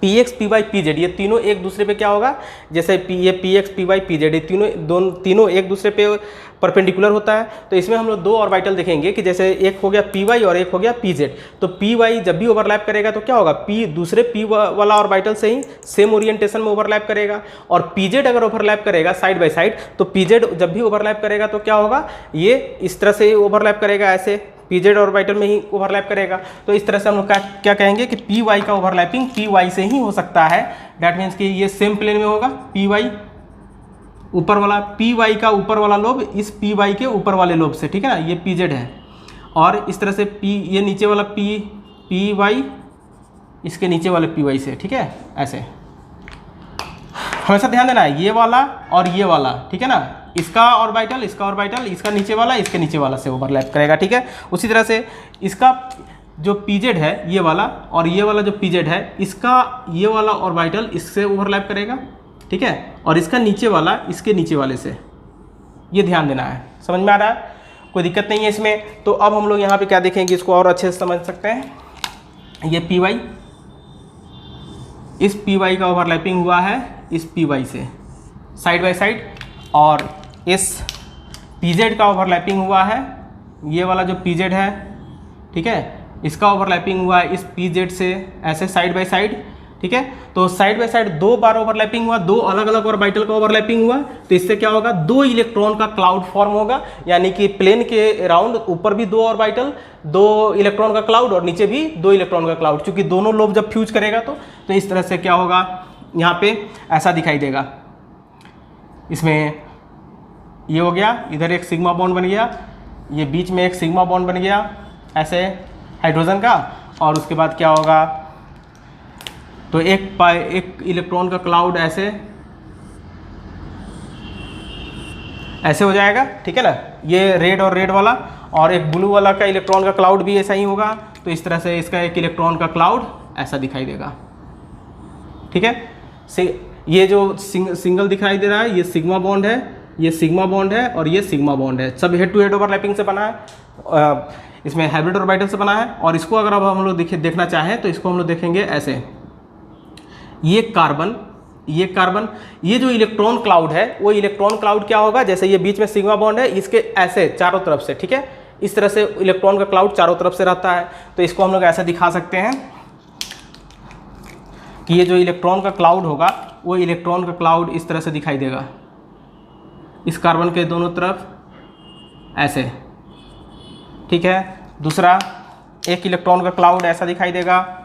px py pz ये तीनों एक दूसरे पे क्या होगा, जैसे ये px py pz ये तीनों एक दूसरे पे परपेंडिकुलर होता है। तो इसमें हम लोग 2 ऑर्बिटल देखेंगे कि जैसे एक हो गया py और एक हो गया pz। तो py जब भी ओवरलैप करेगा तो क्या होगा, दूसरे p वाला ऑर्बिटल से ही सेम ओरिएंटेशन में ओवरलैप करेगा। और pz अगर ओवरलैप करेगा साइड बाय साइड, तो pz जब भी ओवरलैप करेगा तो क्या होगा, ये इस तरह से ओवरलैप करेगा, ऐसे pz ऑर्बिटल में ही ओवरलैप करेगा। तो इस तरह से हम लोग क्या कहेंगे कि py का ओवरलैपिंग py से ही हो सकता है। डैट मीन्स कि ये सेम प्लेन में होगा, py ऊपर वाला, py का ऊपर वाला लोब इस py के ऊपर वाले लोब से, ठीक है ना, ये pz है। और इस तरह से ये नीचे वाला py इसके नीचे वाले py से, ठीक है, ऐसे हमेशा ध्यान देना है, ये वाला और ये वाला, ठीक है ना, इसका ऑर्बिटल इसका नीचे वाला इसके नीचे वाला से ओवरलैप करेगा, ठीक है। उसी तरह से इसका जो pz है ये वाला, और ये वाला जो pz है इसका ये वाला ऑर्बिटल इससे ओवरलैप करेगा, ठीक है। और इसका नीचे वाला इसके नीचे वाले से, ये ध्यान देना है। समझ में आ रहा है, कोई दिक्कत नहीं है इसमें। तो अब हम लोग यहाँ पे क्या देखेंगे, इसको और अच्छे से समझ सकते हैं। ये py, इस py का ओवरलैपिंग हुआ है इस py से साइड बाय साइड, और इस pz का ओवरलैपिंग हुआ है, ये वाला जो pz है, ठीक है, इसका ओवरलैपिंग हुआ है इस pz से ऐसे साइड बाय साइड, ठीक है। तो side by side 2 bar overlapping हुआ, 2 अलग अलग ऑर्बिटल का ओवरलैपिंग हुआ, तो इससे क्या होगा, 2 इलेक्ट्रॉन का क्लाउड फॉर्म होगा। यानी कि प्लेन के अराउंड ऊपर भी 2 ऑर्बिटल, 2 इलेक्ट्रॉन का क्लाउड, और नीचे भी 2 इलेक्ट्रॉन का क्लाउड। चूंकि दोनों लोब जब फ्यूज करेगा तो इस तरह से क्या होगा, यहाँ पे ऐसा दिखाई देगा। इसमें ये हो गया, इधर एक सिग्मा बॉन्ड बन गया, ये बीच में एक सिग्मा बॉन्ड बन गया ऐसे हाइड्रोजन का, और उसके बाद क्या होगा, तो एक इलेक्ट्रॉन का क्लाउड ऐसे हो जाएगा, ठीक है ना, ये रेड और रेड वाला, और एक ब्लू वाला का इलेक्ट्रॉन का क्लाउड भी ऐसा ही होगा। तो इस तरह से इसका एक इलेक्ट्रॉन का क्लाउड ऐसा दिखाई देगा, ठीक है। ये जो सिंगल दिखाई दे रहा है, ये सिग्मा बॉन्ड है, ये सिग्मा बॉन्ड है, और ये सिग्मा बॉन्ड है, सब हेड टू हेड ओवरलैपिंग से बना है, इसमें हाइब्रिड ऑर्बिटल से बना है। और इसको अगर अब हम लोग देखना चाहें तो इसको हम लोग देखेंगे ऐसे, ये कार्बन, ये जो इलेक्ट्रॉन क्लाउड है वो इलेक्ट्रॉन क्लाउड क्या होगा, जैसे ये बीच में सिग्मा बॉन्ड है, इसके ऐसे चारों तरफ से, ठीक है, इस तरह से इलेक्ट्रॉन का क्लाउड चारों तरफ से रहता है। तो इसको हम लोग ऐसे दिखा सकते हैं कि ये जो इलेक्ट्रॉन का क्लाउड होगा वो इलेक्ट्रॉन का क्लाउड इस तरह से दिखाई देगा, इस कार्बन के दोनों तरफ ऐसे, ठीक है। दूसरा, एक इलेक्ट्रॉन का क्लाउड ऐसा दिखाई देगा,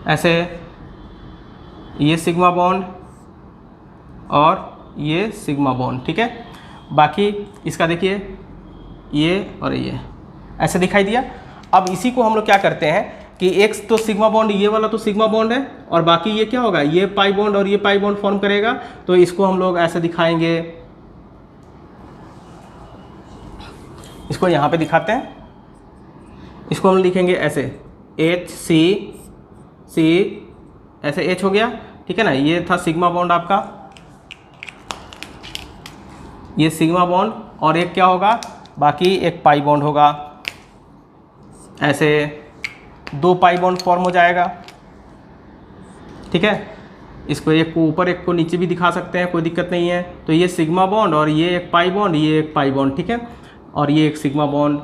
ऐसे, ये सिग्मा बॉन्ड और ये सिग्मा बॉन्ड, ठीक है। बाकी इसका देखिए ये और ये ऐसे दिखाई दिया। अब इसी को हम लोग क्या करते हैं कि एक तो सिग्मा बॉन्ड, ये वाला तो सिग्मा बॉन्ड है, और बाकी ये क्या होगा, ये पाई बॉन्ड और ये पाई बॉन्ड फॉर्म करेगा। तो इसको हम लोग ऐसे दिखाएंगे, इसको यहाँ पे दिखाते हैं। इसको हम लिखेंगे ऐसे HCC, ऐसे H हो गया, ठीक है ना। ये था सिग्मा बॉन्ड आपका, ये सिग्मा बॉन्ड, और एक क्या होगा, बाकी एक पाई बॉन्ड होगा, ऐसे 2 पाई बॉन्ड फॉर्म हो जाएगा, ठीक है। इसको एक को ऊपर एक को नीचे भी दिखा सकते हैं, कोई दिक्कत नहीं है। तो ये सिग्मा बॉन्ड और ये एक पाई बॉन्ड, ये एक पाई बॉन्ड, ठीक है, और ये एक सिग्मा बॉन्ड।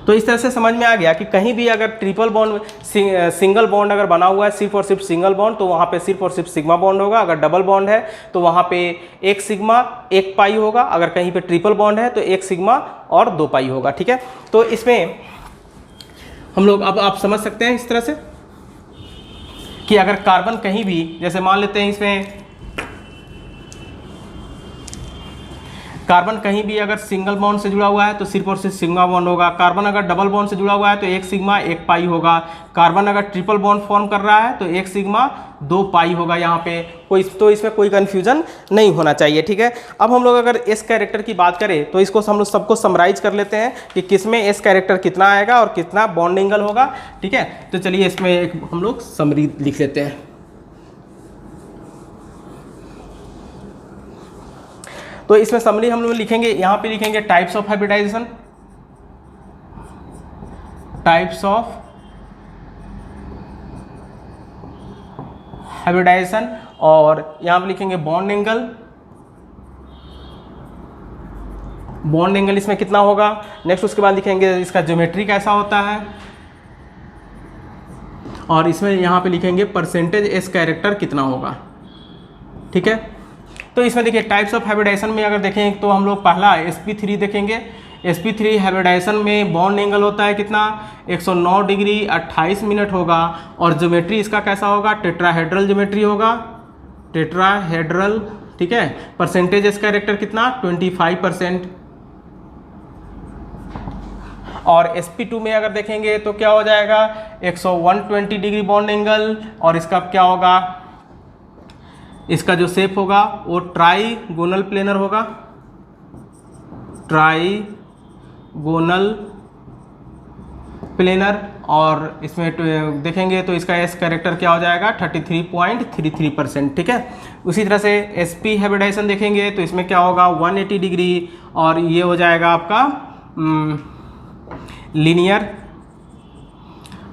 तो इस तरह से समझ में आ गया कि कहीं भी अगर ट्रिपल बॉन्ड, सिंगल बॉन्ड अगर बना हुआ है सिर्फ और सिर्फ सिंगल बॉन्ड, तो वहाँ पे सिर्फ और सिर्फ सिग्मा बॉन्ड होगा। अगर डबल बॉन्ड है तो वहाँ पे एक सिग्मा एक पाई होगा। अगर कहीं पे ट्रिपल बॉन्ड है तो एक सिग्मा और 2 पाई होगा, ठीक है। तो इसमें हम लोग, अब आप समझ सकते हैं इस तरह से कि अगर कार्बन कहीं भी, जैसे मान लेते हैं इसमें कार्बन कहीं भी अगर सिंगल बॉन्ड से जुड़ा हुआ है तो सिर्फ और सिर्फ सिग्मा बॉन्ड होगा। कार्बन अगर डबल बॉन्ड से जुड़ा हुआ है तो एक सिग्मा एक पाई होगा। कार्बन अगर ट्रिपल बॉन्ड फॉर्म कर रहा है तो एक सिग्मा 2 पाई होगा। यहाँ पे कोई, तो इसमें कोई कन्फ्यूजन नहीं होना चाहिए, ठीक है। अब हम लोग अगर एस कैरेक्टर की बात करें तो इसको हम लोग सबको समराइज कर लेते हैं कि किसमें एस कैरेक्टर कितना आएगा और कितना बॉन्ड एंगल होगा, ठीक है। तो चलिए इसमें एक हम लोग समरी लिख लेते हैं। तो इसमें समरी हम लोग लिखेंगे, यहाँ पे लिखेंगे types of hybridization, types of hybridization, और यहाँ पे लिखेंगे बॉन्ड एंगल। बॉन्ड एंगल इसमें कितना होगा। नेक्स्ट उसके बाद लिखेंगे इसका ज्योमेट्री कैसा होता है, और इसमें यहाँ पे लिखेंगे परसेंटेज एस कैरेक्टर कितना होगा, ठीक है। तो इसमें देखिए टाइप्स ऑफ हाइब्रिडाइजेशन में अगर देखें तो हम लोग पहला sp3 देखेंगे। sp3 हाइब्रिडाइजेशन में बॉन्ड एंगल होता है कितना, 109 डिग्री 28 मिनट होगा, और ज्योमेट्री इसका कैसा होगा, टेट्राहेड्रल ज्योमेट्री होगा, टेट्राहेड्रल, ठीक है। परसेंटेज एस कैरेक्टर कितना, 25%। और sp2 में अगर देखेंगे तो क्या हो जाएगा, 120 डिग्री बॉन्ड एंगल, और इसका क्या होगा, इसका जो शेप होगा वो ट्राइगोनल प्लेनर होगा, ट्राइगोनल प्लेनर। और इसमें देखेंगे तो इसका एस कैरेक्टर क्या हो जाएगा, 33.33%, ठीक है। उसी तरह से sp हाइब्रिडाइजेशन देखेंगे तो इसमें क्या होगा, 180 डिग्री, और ये हो जाएगा आपका लीनियर,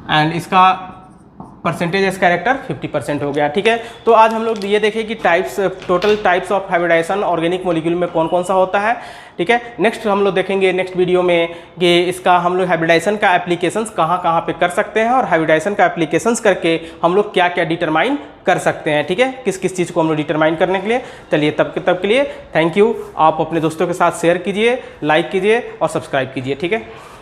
एंड इसका परसेंटेज एस कैरेक्टर 50% हो गया, ठीक है। तो आज हम लोग ये देखें कि types, total types of hybridization organic molecule में कौन कौन सा होता है, ठीक है। नेक्स्ट हम लोग देखेंगे नेक्स्ट वीडियो में कि इसका हम लोग हाइब्रिडाइजेशन का एप्लीकेशंस कहाँ कहाँ पे कर सकते हैं, और हाइब्रिडाइजेशन का एप्लीकेशंस करके हम लोग क्या क्या डिटरमाइन कर सकते हैं, ठीक है। किस किस चीज़ को हम लोग डिटरमाइन करने के लिए। चलिए तब के लिए थैंक यू। आप अपने दोस्तों के साथ शेयर कीजिए, लाइक कीजिए और सब्सक्राइब कीजिए, ठीक है।